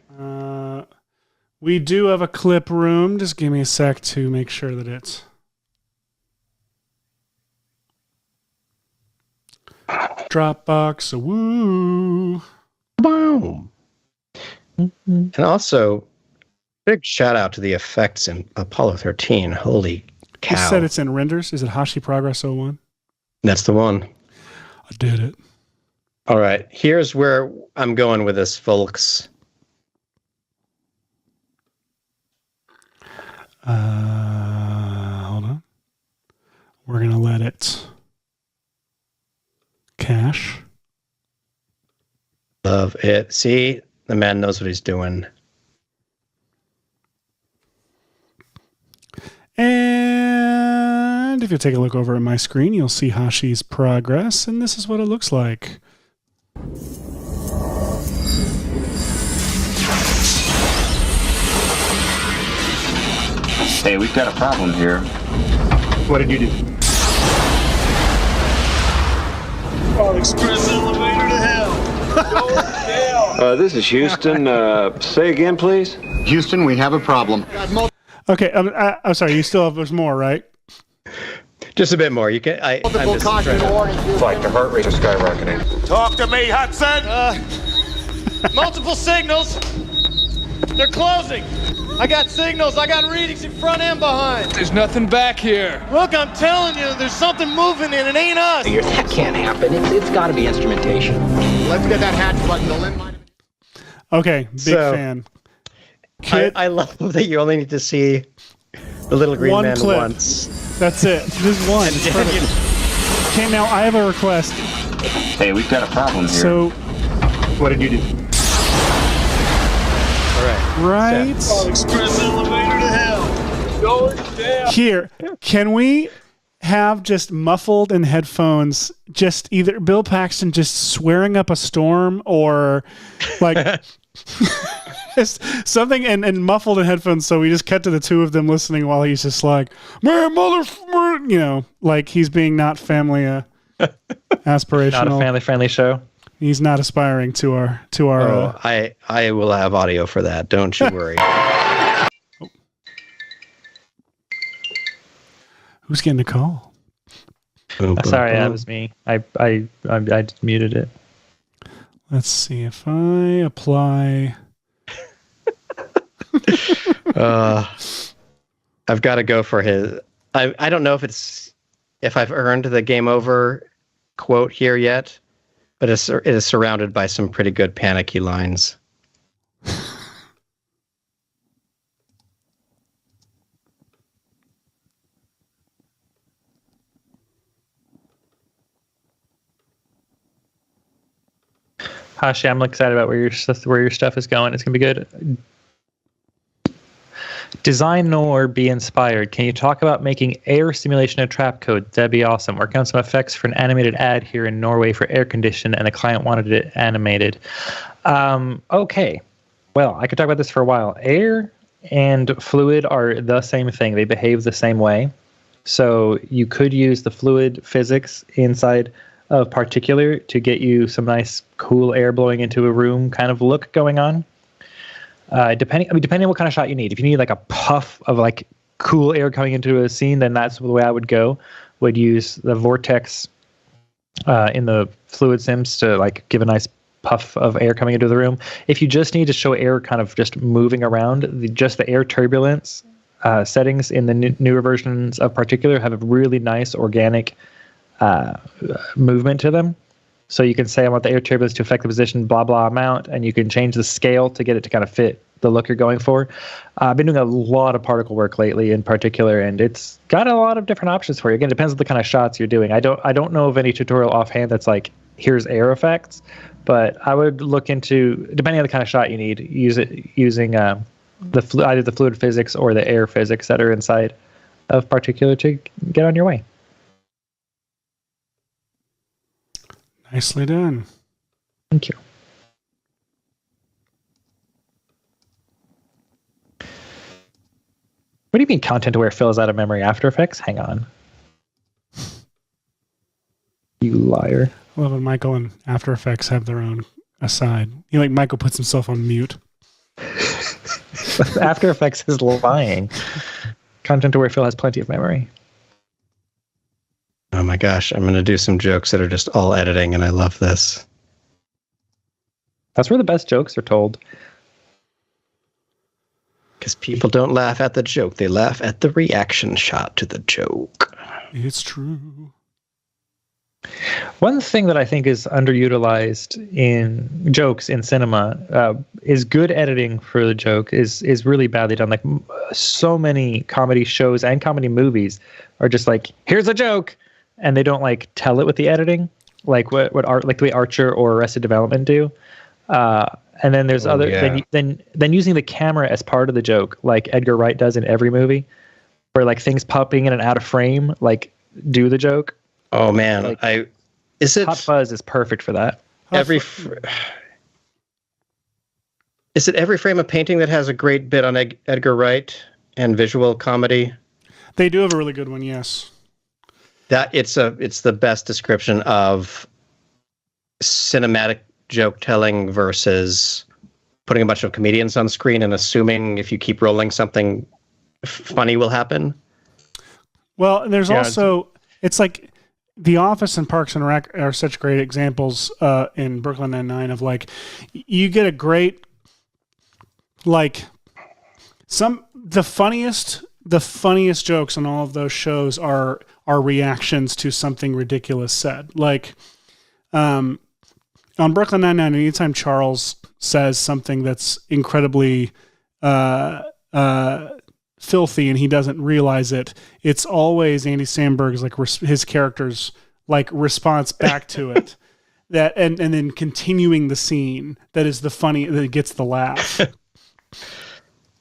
We do have a clip room. Just give me a sec to make sure that it's... Dropbox, woo. Boom. And also, big shout out to the effects in Apollo 13. Holy cow. You said it's in renders. Is it Hashi Progress 01? That's the one. I did it. All right. Here's where I'm going with this, folks. Hold on. We're going to let it cache. Love it. See, the man knows what he's doing. And if you take a look over at my screen, you'll see Hashi's progress, and this is what it looks like. Hey, we've got a problem here. What did you do? Oh, express elevator to hell. Going down. This is Houston. Say again, please. Houston, we have a problem. Okay, I'm sorry. You still have there's more, right? Just a bit more. You can. Multiple caution warning. Like the heart rate is skyrocketing. Talk to me, Hudson. Multiple signals. They're closing. I got signals. I got readings in front and behind. There's nothing back here. Look, I'm telling you, there's something moving and it ain't us. That can't happen. It's got to be instrumentation. Let's get that hatch button. The limb. Okay, big fan. I love that you only need to see the little green man clip. once. That's it. Just one. It's perfect. Okay, now I have a request. Hey, we've got a problem here. So, What did you do? All right. right Oh, express elevator to hell. Going down. here, can we have just muffled in headphones, just either Bill Paxton just swearing up a storm or like just something and muffled in headphones, so we just cut to the two of them listening while he's just like, man, like he's being not family aspirational. Not a family-friendly show. He's not aspiring to our. I will have audio for that. Don't you worry. Who's getting a call? Sorry, that was me. I just muted it. Let's see if I apply. I've got to go for his. I don't know if I've earned the game over quote here yet, but it is surrounded by some pretty good panicky lines. Hashi, I'm excited about where your stuff is going. It's gonna be good. Design nor be inspired. Can you talk about making air simulation and trap code? That'd be awesome. Working on some effects for an animated ad here in Norway for air condition, and the client wanted it animated. Okay. Well, I could talk about this for a while. Air and fluid are the same thing. They behave the same way. So you could use the fluid physics inside of particular to get you some nice cool air blowing into a room kind of look going on. Depending on what kind of shot you need. If you need like a puff of like cool air coming into a scene, then that's the way I would go. Would use the vortex in the fluid sims to like give a nice puff of air coming into the room. If you just need to show air kind of just moving around, just the air turbulence settings in the newer versions of particular have a really nice organic movement to them. So you can say I want the air turbulence to affect the position blah blah amount, and you can change the scale to get it to kind of fit the look you're going for. I've been doing a lot of particle work lately in particular, and it's got a lot of different options for you. Again, it depends on the kind of shots you're doing. I don't know of any tutorial offhand that's like here's air effects, but I would look into, depending on the kind of shot you need, using either the fluid physics or the air physics that are inside of particular to get on your way. Nicely done. Thank you. What do you mean content aware fills out of memory After Effects? Hang on. You liar. I love when Michael and After Effects have their own aside. Michael puts himself on mute. After Effects is lying. Content aware Phil has plenty of memory. Oh my gosh, I'm going to do some jokes that are just all editing, and I love this. That's where the best jokes are told. Because people don't laugh at the joke, they laugh at the reaction shot to the joke. It's true. One thing that I think is underutilized in jokes in cinema is good editing for the joke is really badly done. Like so many comedy shows and comedy movies are just like, here's a joke, and they don't like tell it with the editing, like what the way Archer or Arrested Development do. And then there's then using the camera as part of the joke, like Edgar Wright does in every movie, where like things popping in and out of frame, like do the joke. Oh man, like, Hot Fuzz is perfect for that. Is it every frame of painting that has a great bit on Edgar Wright and visual comedy? They do have a really good one, yes. That it's the best description of cinematic joke telling versus putting a bunch of comedians on screen and assuming if you keep rolling something funny will happen. Well, and there's also it's like The Office and Parks and Rec are such great examples in Brooklyn Nine-Nine of like you get a great like the funniest jokes on all of those shows are reactions to something ridiculous said. Like on Brooklyn Nine-Nine, anytime Charles says something that's incredibly filthy and he doesn't realize it, it's always Andy Samberg's like his character's like response back to it, that and then continuing the scene that is the funny that gets the laugh.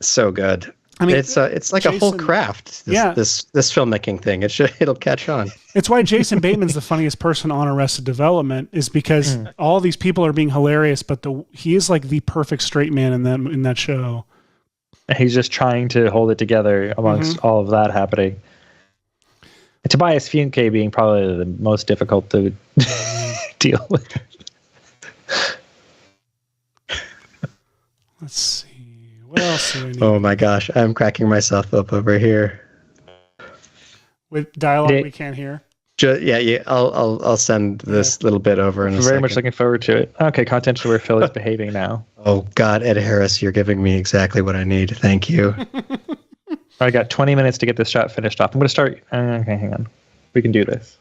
So good. I mean, it's like Jason, a whole craft. This filmmaking thing. It'll catch on. It's why Jason Bateman's the funniest person on Arrested Development, is because all these people are being hilarious, but he is like the perfect straight man in that show. He's just trying to hold it together amongst all of that happening. And Tobias Funke being probably the most difficult to deal with. Let's see. What else do we need? Oh my gosh, I'm cracking myself up over here. With dialogue we can't hear? I'll send this little bit over in a second. Very much looking forward to it. Okay, content to where Phil is behaving now. Oh God, Ed Harris, you're giving me exactly what I need. Thank you. I got 20 minutes to get this shot finished off. I'm going to start. Okay, hang on. We can do this.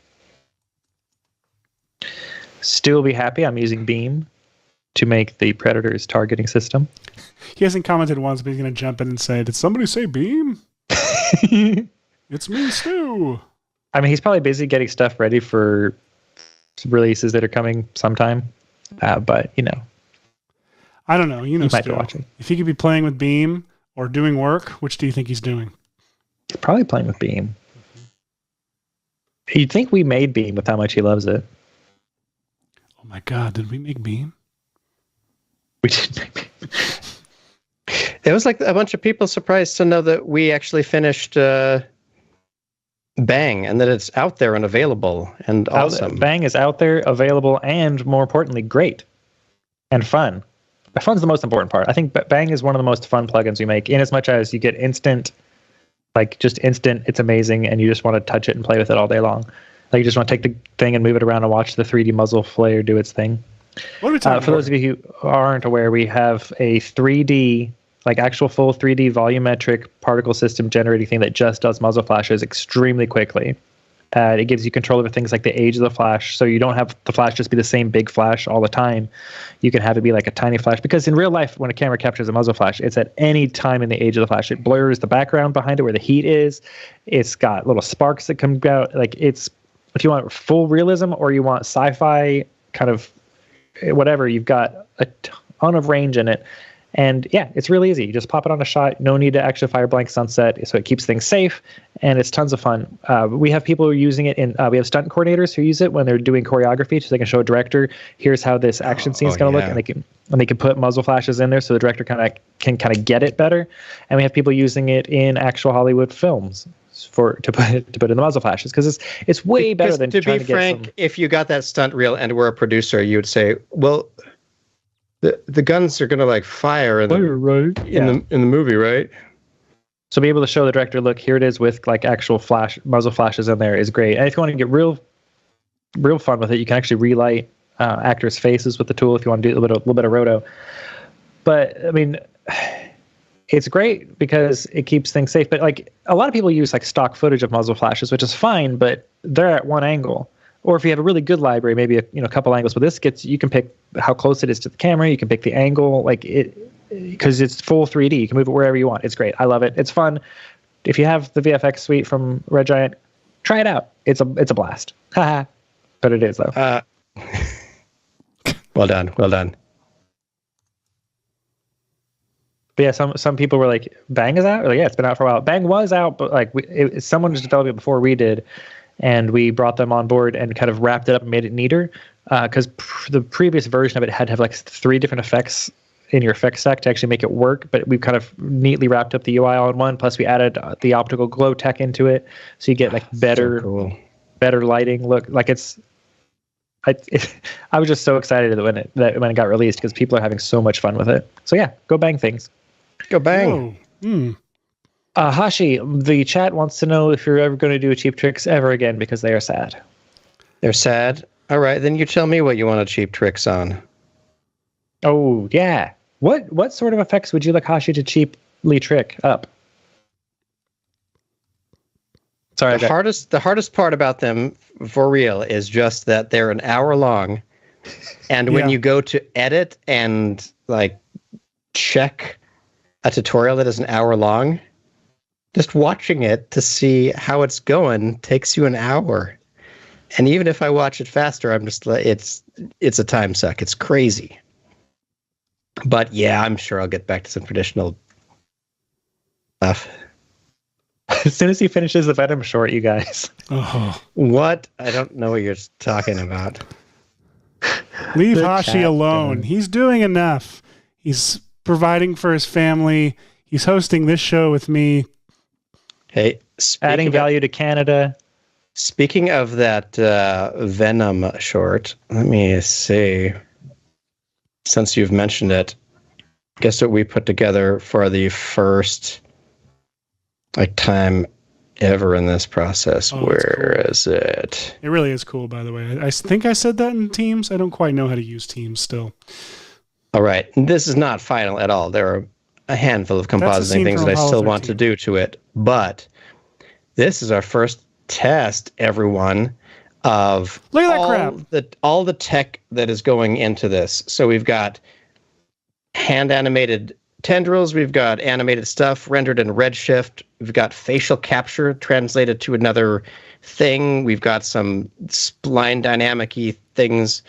Stu will be happy. I'm using Beam to make the Predator's targeting system. He hasn't commented once, but he's going to jump in and say, "Did somebody say Beam?" It's me, Stu. I mean, he's probably busy getting stuff ready for releases that are coming sometime. But, you know. I don't know. You know, might be Stu. Watching. If he could be playing with Beam or doing work, which do you think he's doing? He's probably playing with Beam. You'd think we made Beam with how much he loves it. Oh my God, did we make Beam? We did make Beam. It was like a bunch of people surprised to know that we actually finished Bang, and that it's out there and available and awesome. Bang is out there, available, and more importantly, great and fun. Fun's the most important part. I think Bang is one of the most fun plugins we make, in as much as you get instant, it's amazing, and you just want to touch it and play with it all day long. Like you just want to take the thing and move it around and watch the 3D muzzle flare do its thing. What are we talking for those of you who aren't aware, we have a 3D, like actual full 3D volumetric particle system generating thing that just does muzzle flashes extremely quickly. It gives you control over things like the age of the flash, so you don't have the flash just be the same big flash all the time. You can have it be like a tiny flash, because in real life, when a camera captures a muzzle flash, it's at any time in the age of the flash. It blurs the background behind it where the heat is. It's got little sparks that come out. Like it's, if you want full realism or you want sci-fi kind of whatever, you've got a ton of range in it. And yeah, it's really easy. You just pop it on a shot. No need to actually fire blank sunset. So it keeps things safe, and it's tons of fun. We have people who are using it in, we have stunt coordinators who use it when they're doing choreography, so they can show a director, here's how this action scene is going to look, and they can put muzzle flashes in there so the director can get it better. And we have people using it in actual Hollywood films to put in the muzzle flashes, because it's way better than to be frank. If you got that stunt reel and were a producer, you would say, well, the guns are gonna like fire in the movie, right? So be able to show the director, look, here it is with like actual muzzle flashes in there is great. And if you want to get real fun with it, you can actually relight actors' faces with the tool if you want to do a little bit of roto. But I mean, it's great because it keeps things safe. But like a lot of people use like stock footage of muzzle flashes, which is fine, but they're at one angle. Or if you have a really good library, maybe a couple angles. But this you can pick how close it is to the camera. You can pick the angle, like it, because it's full 3D. You can move it wherever you want. It's great. I love it. It's fun. If you have the VFX suite from Red Giant, try it out. It's a blast. Haha. But it is though. Well done. But yeah, some people were like, "Bang is out." Like, yeah, it's been out for a while. Bang was out, but like someone was developing it before we did. And we brought them on board and kind of wrapped it up and made it neater because the previous version of it had to have like 3 different effects in your effects stack to actually make it work. But we kind of neatly wrapped up the UI all in one. Plus, we added the optical glow tech into it, so you get like better lighting. Look, like I was just so excited when it got released because people are having so much fun with it. So yeah, go bang things. Go bang. Hashi, the chat wants to know if you're ever going to do cheap tricks ever again because they are sad. They're sad? All right, then you tell me what you want to cheap tricks on. Oh, yeah. What sort of effects would you like Hashi to cheaply trick up? Sorry. The hardest part about them for real is just that they're an hour long. And when you go to edit and like check a tutorial that is an hour long, just watching it to see how it's going takes you an hour. And even if I watch it faster, I'm just like, it's a time suck. It's crazy. But yeah, I'm sure I'll get back to some traditional stuff. As soon as he finishes the Venom short, you guys. Oh. What? I don't know what you're talking about. Leave Hashi alone. He's doing enough. He's providing for his family. He's hosting this show with me. Hey, adding value to Canada. Speaking of that Venom short, let me see. Since you've mentioned it, guess what we put together for the first time ever in this process? Where is it? It really is cool, by the way. I think I said that in Teams. I don't quite know how to use Teams still. All right. This is not final at all. There are a handful of compositing things that I still want to do to it. But this is our first test, everyone, of look at that all the tech that is going into this. So we've got hand animated tendrils, we've got animated stuff rendered in Redshift, we've got facial capture translated to another thing, we've got some spline dynamic-y things.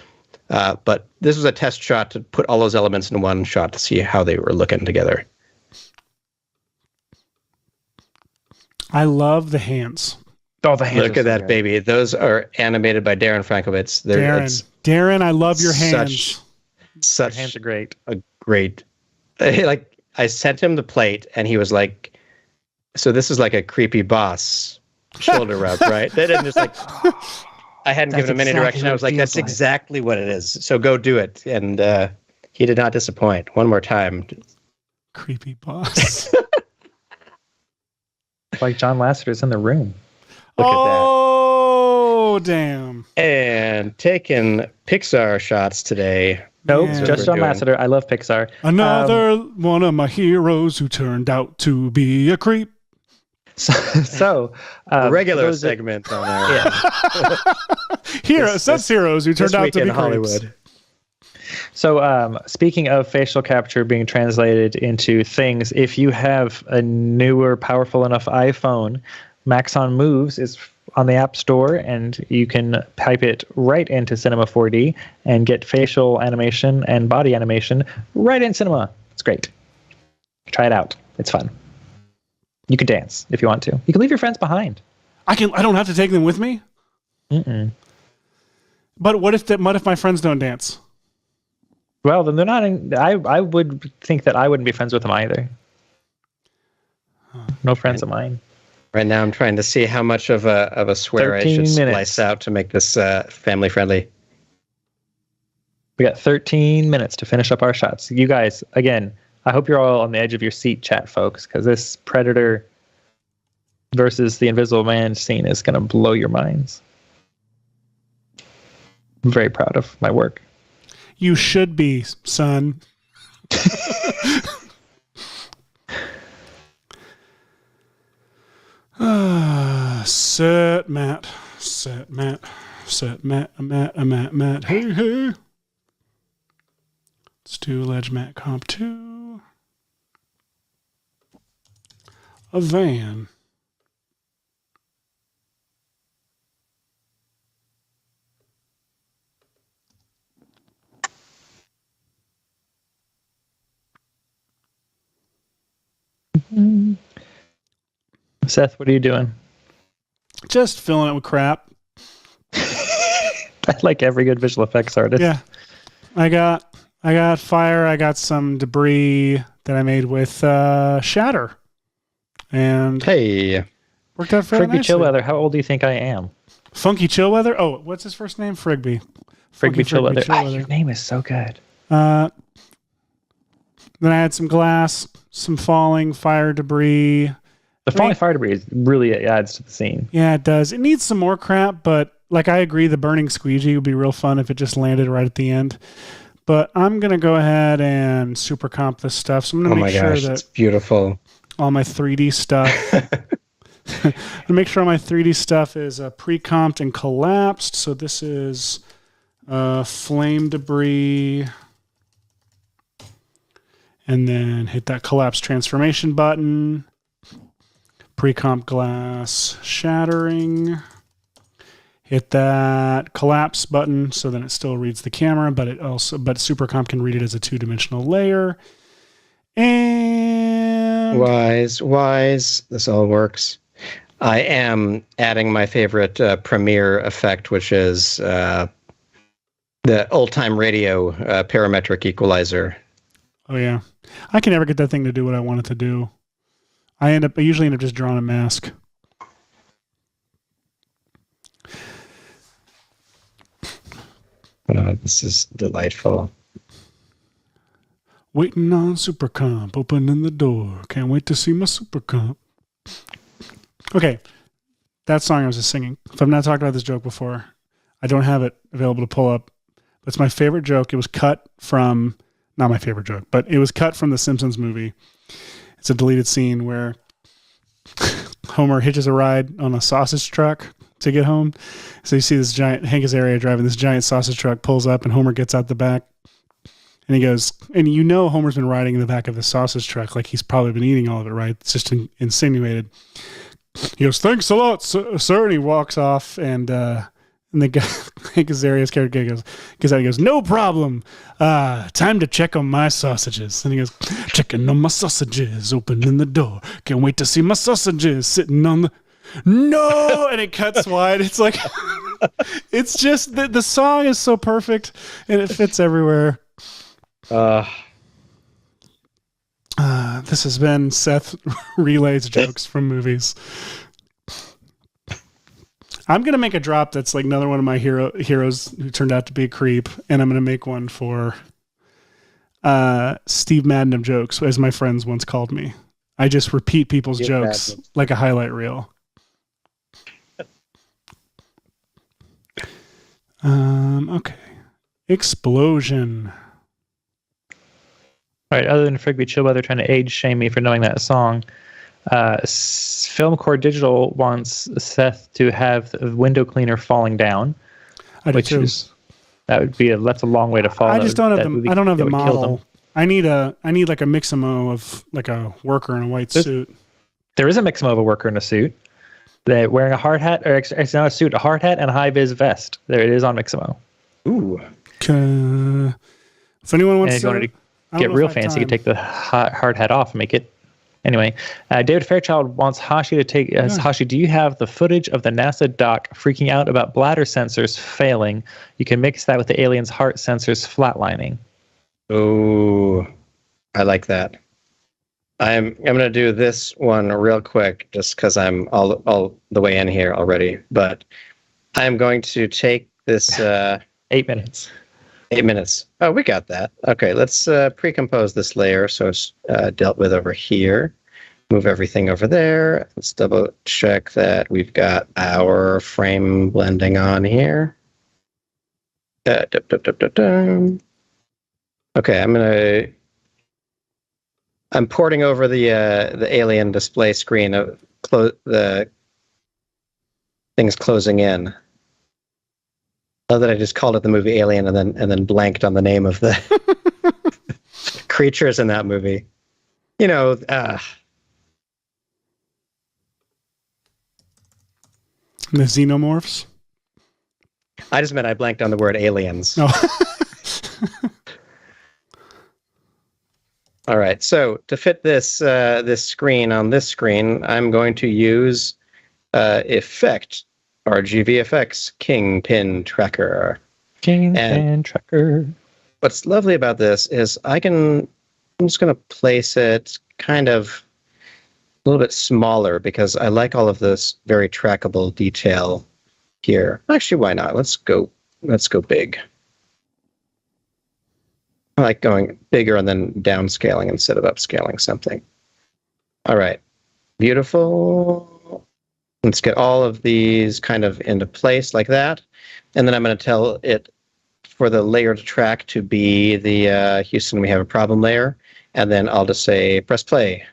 But this was a test shot to put all those elements in one shot to see how they were looking together. I love the hands. Oh, the hands! Look at that, baby. Those are animated by Darren Frankovitz. Darren, I love your hands. Your hands are great. A great. Like I sent him the plate, and he was like, "So this is like a creepy boss shoulder rub, right?" They didn't just like. I hadn't given him any direction. I was like, "That's exactly what it is. So go do it." And he did not disappoint. One more time. Creepy boss. Like John Lasseter's in the room. Look at that. Oh, damn. And taking Pixar shots today. Nope, just John Lasseter. I love Pixar. Another one of my heroes who turned out to be a creep. So regular segment on our Seth's heroes who turned out to be Hollywood. Creeps. So speaking of facial capture being translated into things, if you have a newer, powerful enough iPhone, Maxon Moves is on the App Store, and you can pipe it right into Cinema 4D and get facial animation and body animation right in Cinema. It's great. Try it out. It's fun. You can dance if you want to. You can leave your friends behind. I don't have to take them with me? Mm-mm. But what if my friends don't dance? Well, then they're not I would think that I wouldn't be friends with them either. No friends of mine. Right now I'm trying to see how much of a swear I should splice out to make this family friendly. We got 13 minutes to finish up our shots. You guys, again, I hope you're all on the edge of your seat, chat folks, because this Predator versus the Invisible Man scene is going to blow your minds. I'm very proud of my work. You should be, son. Set Matt. Hey. Let's do Ledge Matte Comp 2. A van. Seth, what are you doing? Just filling it with crap. Like every good visual effects artist. Yeah. I got fire. I got some debris that I made with shatter. And hey, worked out fairly Frigby nicely. Chillweather, how old do you think I am? Funky Chillweather? Oh, what's his first name? Frigby. Frigby Chillweather. Your name is so good. Then I had some glass, some falling fire debris. The falling fire debris really adds to the scene. Yeah, it does. It needs some more crap, but like I agree, the burning squeegee would be real fun if it just landed right at the end. But I'm gonna go ahead and super comp this stuff. So I'm gonna make sure that it's beautiful. All my 3D stuff. I'm gonna make sure all my 3D stuff is pre-comped and collapsed. So this is flame debris. And then hit that collapse transformation button. Pre-comp glass shattering. Hit that collapse button so then it still reads the camera, but SuperComp can read it as a 2-dimensional layer. And wise. This all works. I am adding my favorite Premiere effect, which is the old-time radio parametric equalizer. Oh yeah, I can never get that thing to do what I want it to do. I usually end up just drawing a mask. This is delightful. Waiting on SuperComp, opening the door. Can't wait to see my SuperComp. Okay, that song I was just singing. If I've not talked about this joke before, I don't have it available to pull up. But it's my favorite joke. It was cut from, not my favorite joke, but it was cut from the Simpsons movie. It's a deleted scene where Homer hitches a ride on a sausage truck to get home. So you see this giant, Hank Azaria driving this giant sausage truck, pulls up, and Homer gets out the back. And he goes, and you know Homer's been riding in the back of the sausage truck, like he's probably been eating all of it, right? It's just insinuated. He goes, "Thanks a lot, sir," and he walks off, and the guy, Hank Azaria's character gets out, he goes, "No problem. Time to check on my sausages." And he goes, "Checking on my sausages, opening the door. Can't wait to see my sausages sitting on the..." No! And it cuts wide. It's like, it's just, the song is so perfect, and it fits everywhere. This has been Seth Relays Jokes from Movies. I'm going to make a drop that's like another one of my heroes who turned out to be a creep, and I'm going to make one for Steve Madden of jokes, as my friends once called me. I just repeat people's jokes like a highlight reel. Okay. Explosion. All right, other than Frigby Chillweather trying to age shame me for knowing that song, Filmcore Digital wants Seth to have the window cleaner falling down. I do too. That's a long way to fall. I just don't have the model. I need like a Mixamo of like a worker in a white suit. There is a Mixamo of a worker in a suit. They're wearing a hard hat, or it's not a suit, a hard hat and a high vis vest. There it is on Mixamo. Ooh. If anyone wants to get real fancy, you can take the hard hat off and make it. Anyway, David Fairchild wants Hashi to take... Hashi, do you have the footage of the NASA doc freaking out about bladder sensors failing? You can mix that with the alien's heart sensors flatlining. Oh, I like that. I'm going to do this one real quick just because I'm all the way in here already. But I'm going to take this... 8 minutes. 8 minutes. Oh, we got that. Okay, let's pre-compose this layer so it's dealt with over here. Move everything over there. Let's double check that we've got our frame blending on here. Okay, I'm porting over the alien display screen of the things closing in. Love that I just called it the movie Alien and then blanked on the name of the creatures in that movie. You know, the xenomorphs. I just meant I blanked on the word aliens. No. All right, so to fit this this screen on this screen, I'm going to use Effect RGVFX Kingpin Tracker. Kingpin Tracker. What's lovely about this is I'm just going to place it kind of a little bit smaller because I like all of this very trackable detail here. Actually, why not? Let's go big. I like going bigger and then downscaling instead of upscaling something. All right, beautiful. Let's get all of these kind of into place like that. And then I'm going to tell it for the layered track to be the Houston, we have a problem layer. And then I'll just say, press play.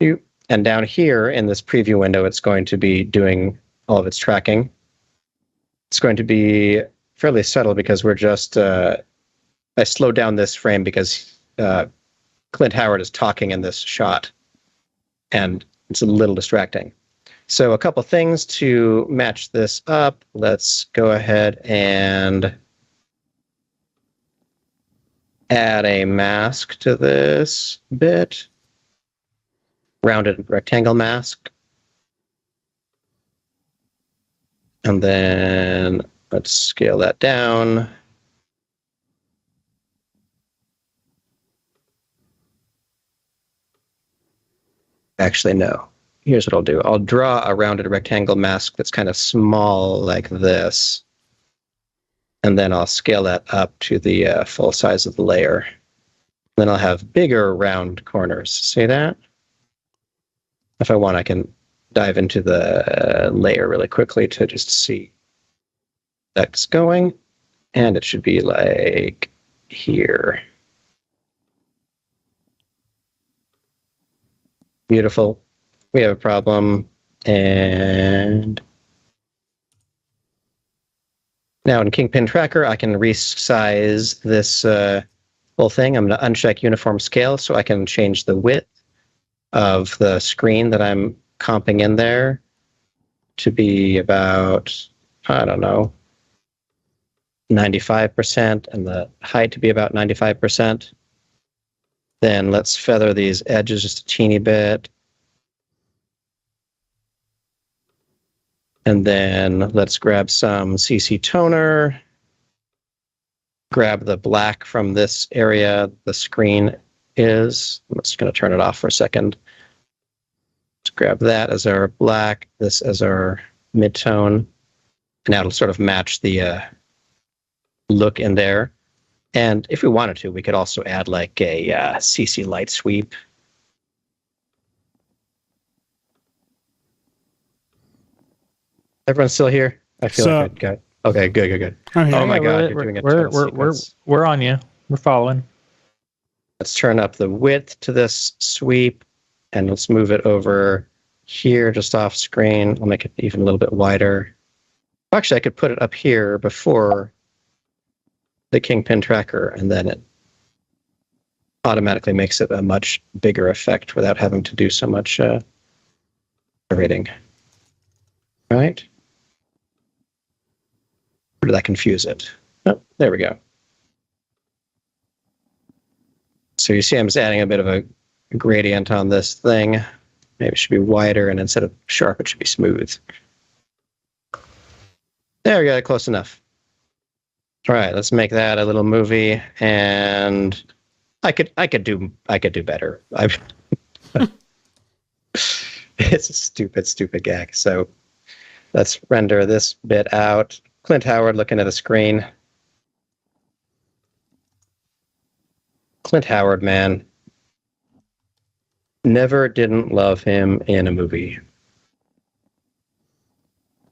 And down here in this preview window, it's going to be doing all of its tracking. It's going to be fairly subtle because we're just, I slowed down this frame because Clint Howard is talking in this shot. And it's a little distracting. So a couple things to match this up. Let's go ahead and add a mask to this bit. Rounded rectangle mask. And then let's scale that down. Actually, no. Here's what I'll do. I'll draw a rounded rectangle mask that's kind of small like this. And then I'll scale that up to the full size of the layer. Then I'll have bigger round corners. See that? If I want, I can dive into the layer really quickly to just see that's going. And it should be like here. Beautiful. We have a problem. And now in Kingpin Tracker, I can resize this whole thing. I'm going to uncheck uniform scale so I can change the width of the screen that I'm comping in there to be about, I don't know, 95%, and the height to be about 95%. Then let's feather these edges just a teeny bit. And then let's grab some CC toner. Grab the black from this area the screen is. I'm just going to turn it off for a second. Let's grab that as our black, this as our midtone. And now it'll sort of match the look in there. And if we wanted to, we could also add like a CC light sweep. Everyone's still here? I feel like good. Okay, good. Oh my God, you're doing it. We're on you. We're following. Let's turn up the width to this sweep, and let's move it over here, just off screen. I'll make it even a little bit wider. Actually, I could put it up here before the Kingpin Tracker, and then it automatically makes it a much bigger effect without having to do so much rating. Right? Or did I confuse it? Oh, there we go. So you see I'm just adding a bit of a gradient on this thing. Maybe it should be wider, and instead of sharp, it should be smooth. There we go, close enough. All right, let's make that a little movie, and I could do better. It's a stupid gag. So let's render this bit out. Clint Howard looking at a screen. Clint Howard, man. Never didn't love him in a movie.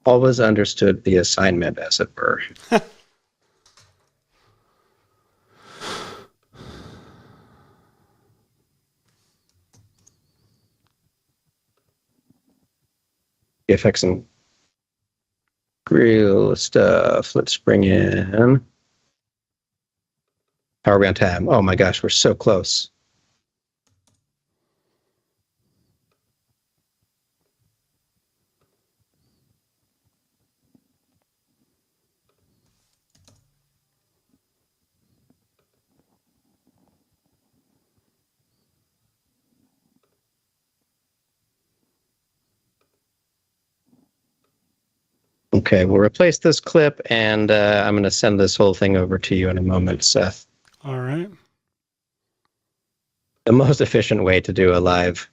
Always understood the assignment, as it were. VFX and real stuff. Let's bring in. How are we on time? Oh my gosh, we're so close. Okay, we'll replace this clip, and I'm going to send this whole thing over to you in a moment, Seth. All right. The most efficient way to do a live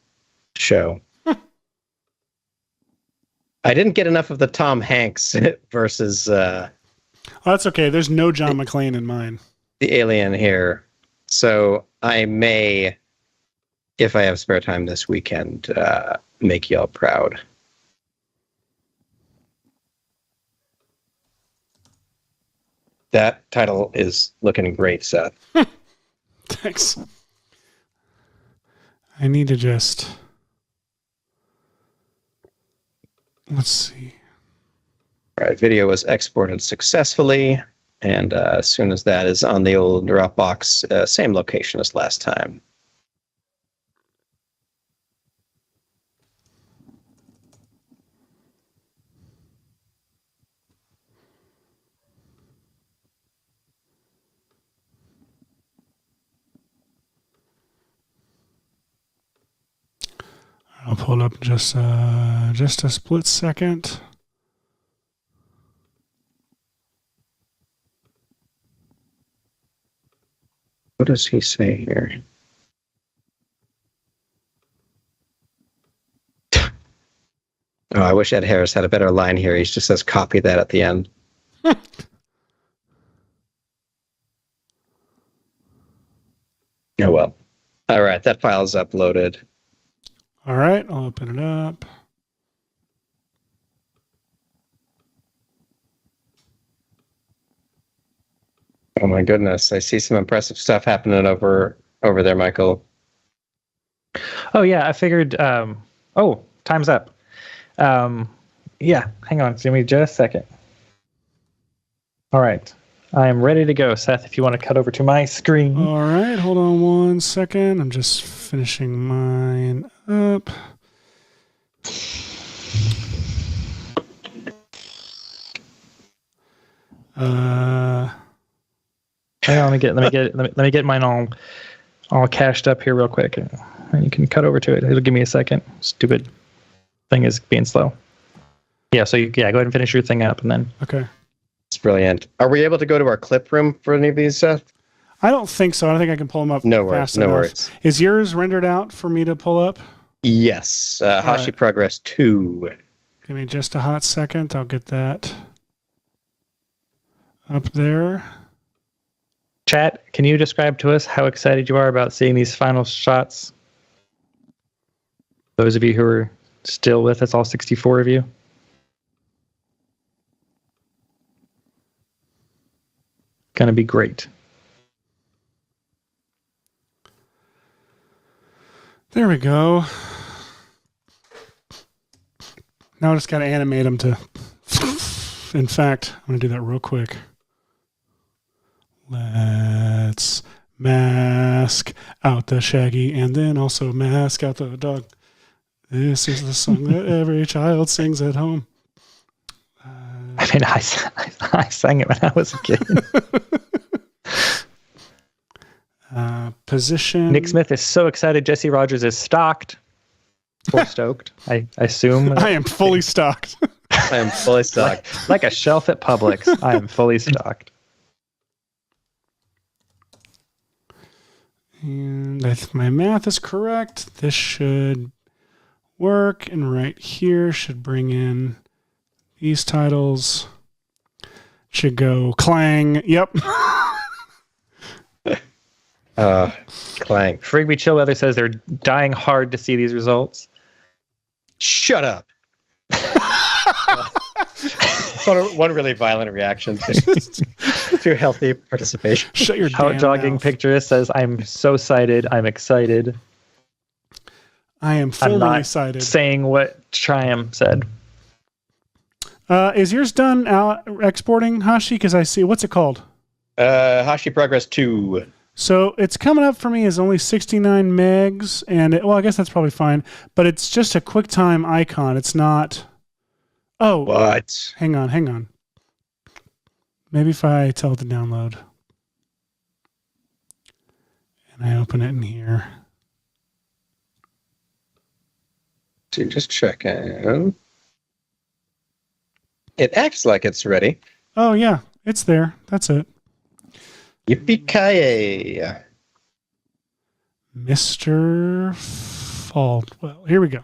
show. I didn't get enough of the Tom Hanks versus that's okay. There's no John McClane in mine. The alien here. So I may, if I have spare time this weekend, make y'all proud. That title is looking great, Seth. Thanks. I need to just... Let's see. All right, video was exported successfully, and as soon as that is on the old Dropbox, same location as last time. I'll pull it up just a split second. What does he say here? Oh, I wish Ed Harris had a better line here. He just says copy that at the end. Oh, well. All right, that file is uploaded. All right, I'll open it up. Oh my goodness, I see some impressive stuff happening over there, Michael. Oh yeah, I figured. Oh, time's up. Yeah, hang on, give me just a second. All right, I am ready to go, Seth. If you want to cut over to my screen. All right, hold on one second. I'm just finishing mine up. Hang on, let me get mine all cached up here real quick, and you can cut over to it. It'll give me a second. Stupid thing is being slow. Yeah, so go ahead and finish your thing up, and then. Okay. It's brilliant. Are we able to go to our clip room for any of these, Seth? I don't think so. I don't think I can pull them up. No worries. No worries. Is yours rendered out for me to pull up? Yes. Hashi right. Progress 2. Give me just a hot second. I'll get that up there. Chat, can you describe to us how excited you are about seeing these final shots? Those of you who are still with us, all 64 of you. Gonna be great. There we go. Now I just gotta animate them to... In fact, I'm gonna do that real quick. Let's mask out the Shaggy and then also mask out the dog. This is the song that every child sings at home. I mean, I sang it when I was a kid. Position. Nick Smith is so excited. Jesse Rogers is stocked. Or stoked, I assume. I am fully stocked. I am fully stocked. Like a shelf at Publix. I am fully stocked. And if my math is correct, this should work. And right here should bring in these titles. Should go clang. Yep. Clank. Frigby Chillweather says they're dying hard to see these results. Shut up. One really violent reaction to healthy participation. Shut your Out damn jogging mouth. picturist says, I'm so excited. I'm excited. I am I'm fully not excited. saying what Triumph said. Is yours done out exporting, Hashi? Because I see, what's it called? Hashi Progress 2. So it's coming up for me as only 69 megs, and well, I guess that's probably fine, but it's just a QuickTime icon. It's not. Oh, what? Hang on. Maybe if I tell it to download and I open it in here. So just checking. It acts like it's ready. Oh yeah, it's there. That's it. Yippee-ki-yay. Mr. Faldwell. Here we go.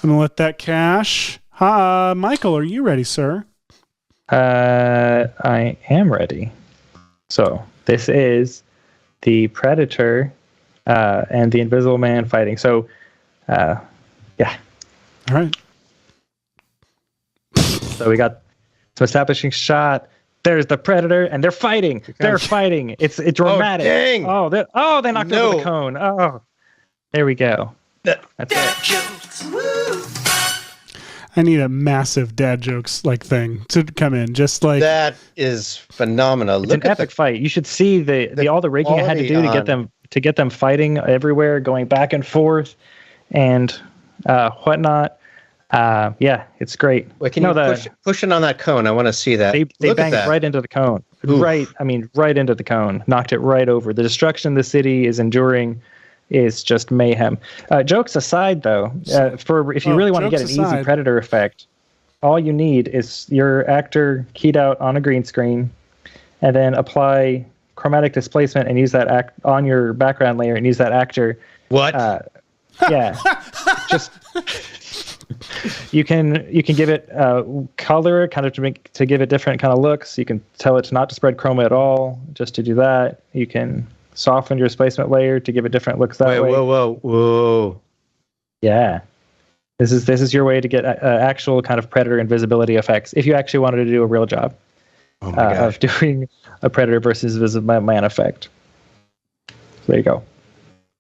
I'm gonna let that cache. Michael, are you ready, sir? I am ready. So this is the Predator and the Invisible Man fighting. So, yeah. All right. So we got some establishing shot. There's the Predator, and they're fighting. They're fighting. It's dramatic. Oh, dang. They knocked over the cone. Oh, there we go. That's it. I need a massive dad jokes like thing to come in. Just like that is phenomenal. It's an epic fight. You should see all the rigging I had to do to get them fighting everywhere, going back and forth, and whatnot. Yeah, it's great. Wait, can you push it on that cone? I want to see that. They banged right into the cone. Oof. Right into the cone. Knocked it right over. The destruction the city is enduring is just mayhem. Jokes aside, though, if you really want to get an easy Predator effect, all you need is your actor keyed out on a green screen, and then apply chromatic displacement and use that on your background layer and use that actor. What? Yeah, just. You can give it color, kind of to give it different kind of looks. You can tell it not to spread chroma at all, just to do that. You can soften your displacement layer to give it different looks that way. Whoa! Yeah, this is your way to get actual kind of Predator invisibility effects. If you actually wanted to do a real job of doing a Predator versus Invisible Man effect. So there you go,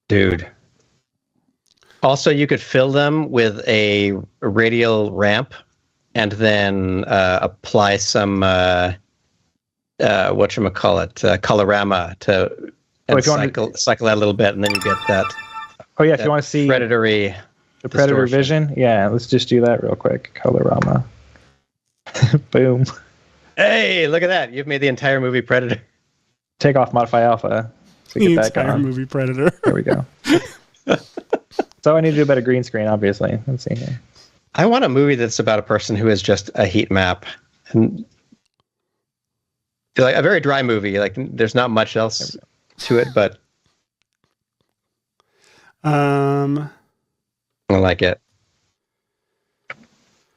dude. Also, you could fill them with a radial ramp and then apply some colorama to cycle that a little bit, and then you get that. Oh yeah, if you want to see predatory the Predator vision, yeah, let's just do that real quick. Colorama. Boom. Hey, look at that! You've made the entire movie Predator. Take off Modify Alpha. So the entire movie Predator. There we go. So I need to do a better green screen, obviously. Let's see here. I want a movie that's about a person who is just a heat map, and like a very dry movie. Like there's not much else to it, but I like it.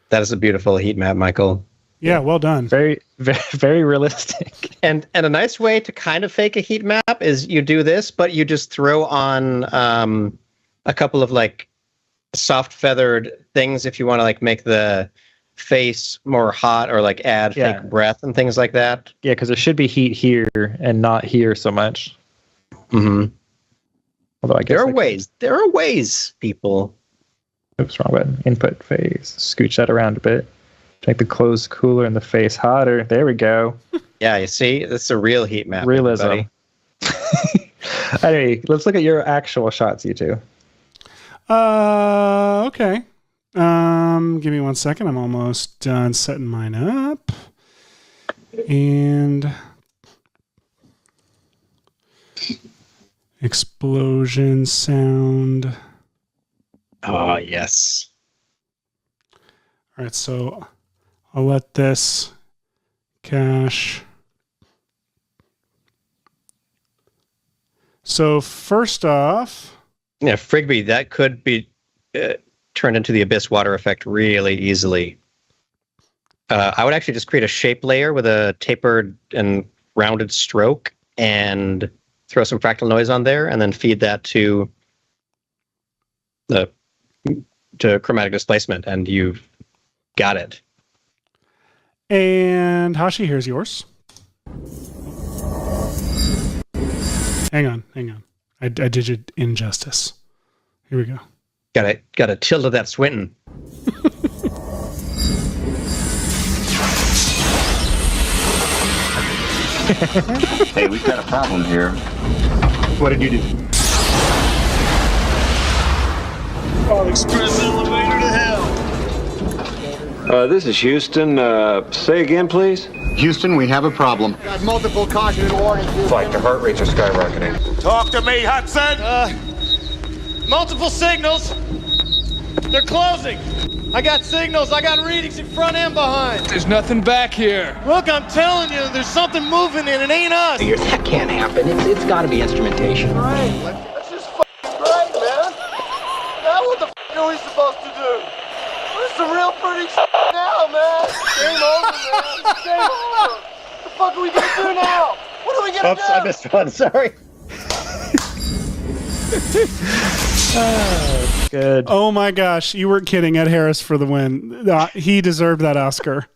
That is a beautiful heat map, Michael. Yeah, well done. Very, very, very realistic. And a nice way to kind of fake a heat map is you do this, but you just throw on a couple of like soft feathered things if you want to like make the face more hot or like add fake breath and things like that. Yeah, because there should be heat here and not here so much. Mm-hmm. Although I guess there are ways, people. Oops, wrong button. Input phase. Scooch that around a bit. Make the clothes cooler and the face hotter. There we go. Yeah, you see, that's a real heat map. Realism. Anyway, let's look at your actual shots, you two. Okay. Give me 1 second. I'm almost done setting mine up. And explosion sound. Oh, yes. All right, so I'll let this cache. So first off, yeah, Frigby, that could be turned into the Abyss water effect really easily. I would actually just create a shape layer with a tapered and rounded stroke and throw some fractal noise on there, and then feed that to chromatic displacement, and you've got it. And Hashi, here's yours. Hang on. I did you injustice. Here we go. Got to tilde that Swinton. Hey, we've got a problem here. What did you do? Oh, express elevator to hell. This is Houston. Say again, please. Houston, we have a problem. Got multiple caution warnings. Like the heart rates are skyrocketing. Talk to me, Hudson. Multiple signals. They're closing. I got signals. I got readings in front and behind. There's nothing back here. Look, I'm telling you, there's something moving and it ain't us. That can't happen. It's got to be instrumentation. Right. That's just f***ing great, man. Now what the f*** are we supposed to do? This is some real pretty shit now, man. Game over, man. Game over. What the fuck are we gonna do now? What are we gonna do? I missed one. Sorry. Oh, good. Oh my gosh, you weren't kidding. Ed Harris for the win. He deserved that Oscar.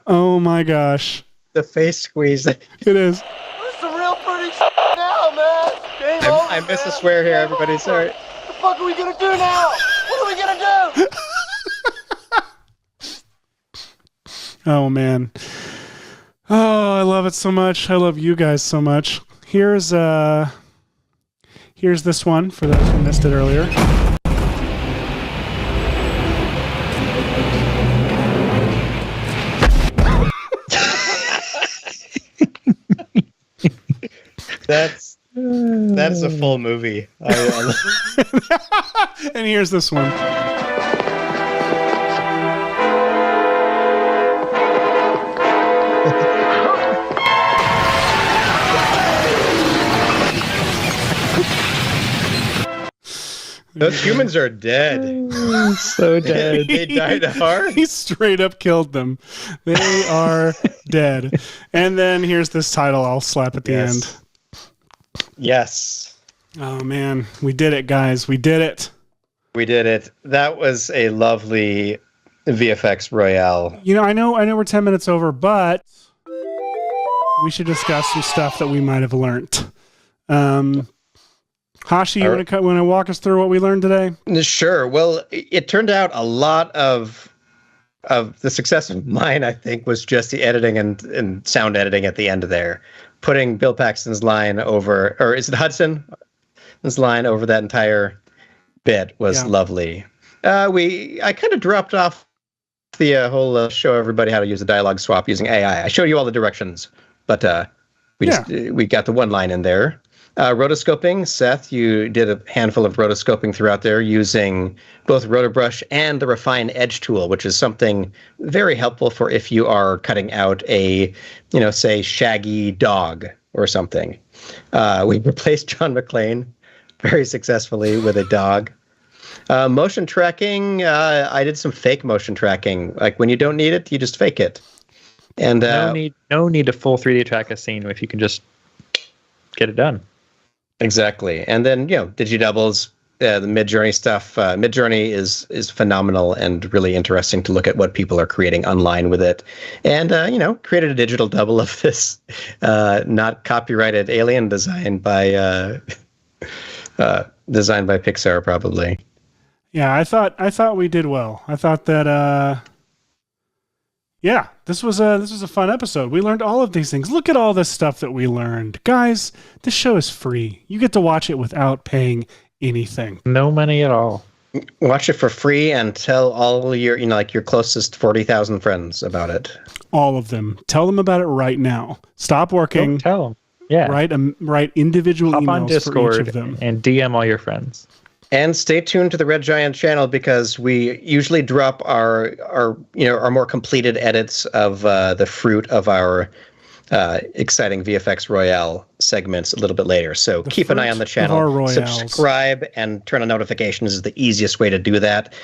Oh my gosh. The face squeeze. It is. This is some real pretty shit now, man. Game over. I missed a swear here, everybody. Sorry. What the fuck are we gonna do now? What are we gonna do? Oh man. Oh, I love it so much. I love you guys so much. Here's this one for those who missed it earlier. That's a full movie. And here's this one. Those humans are dead. So dead. They died hard. He straight up killed them. They are dead. And then here's this title I'll slap at the end. Yes. Oh man, we did it, guys. We did it. We did it. That was a lovely VFX Royale. You know, I know we're 10 minutes over, but we should discuss some stuff that we might have learned. Hashi, you want to walk us through what we learned today? Sure. Well, it turned out a lot of the success of mine, I think, was just the editing and sound editing at the end of there. Putting Bill Paxton's line over, or is it Hudson's line over that entire bit was lovely. I kind of dropped off the whole show everybody how to use the dialogue swap using AI. I showed you all the directions, but we got the one line in there. Rotoscoping, Seth, you did a handful of rotoscoping throughout there using both Rotobrush and the Refine Edge tool, which is something very helpful for if you are cutting out a, say, shaggy dog or something. We replaced John McClane very successfully with a dog. Motion tracking, I did some fake motion tracking. Like when you don't need it, you just fake it. And no need to full 3D track a scene if you can just get it done. Exactly. And then, digidoubles, the Midjourney stuff. Midjourney is phenomenal and really interesting to look at what people are creating online with it. And, created a digital double of this not copyrighted alien designed by Pixar, probably. Yeah, I thought we did well. I thought that this was a fun episode. We learned all of these things. Look at all this stuff that we learned. Guys, this show is free. You get to watch it without paying anything. No money at all. Watch it for free and tell all your, your closest 40,000 friends about it. All of them. Tell them about it right now. Stop working. Don't tell them. Yeah. Write individual Hop emails on Discord for each of them. And DM all your friends. And stay tuned to the Red Giant channel because we usually drop our more completed edits of the fruit of our exciting VFX Royale segments a little bit later. So keep an eye on the channel. Subscribe and turn on notifications is the easiest way to do that.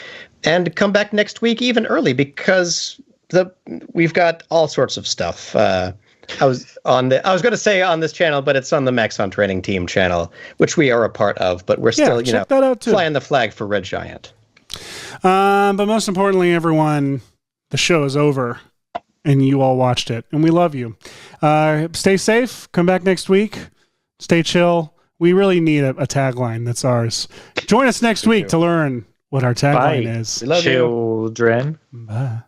And come back next week even early because we've got all sorts of stuff. I was going to say on this channel, but it's on the Max on Training Team channel, which we are a part of, but we're still, check that out too. Flying the flag for Red Giant. But most importantly, everyone, the show is over and you all watched it and we love you. Stay safe. Come back next week. Stay chill. We really need a tagline that's ours. Join us next week to learn what our tagline is. We love children. Bye.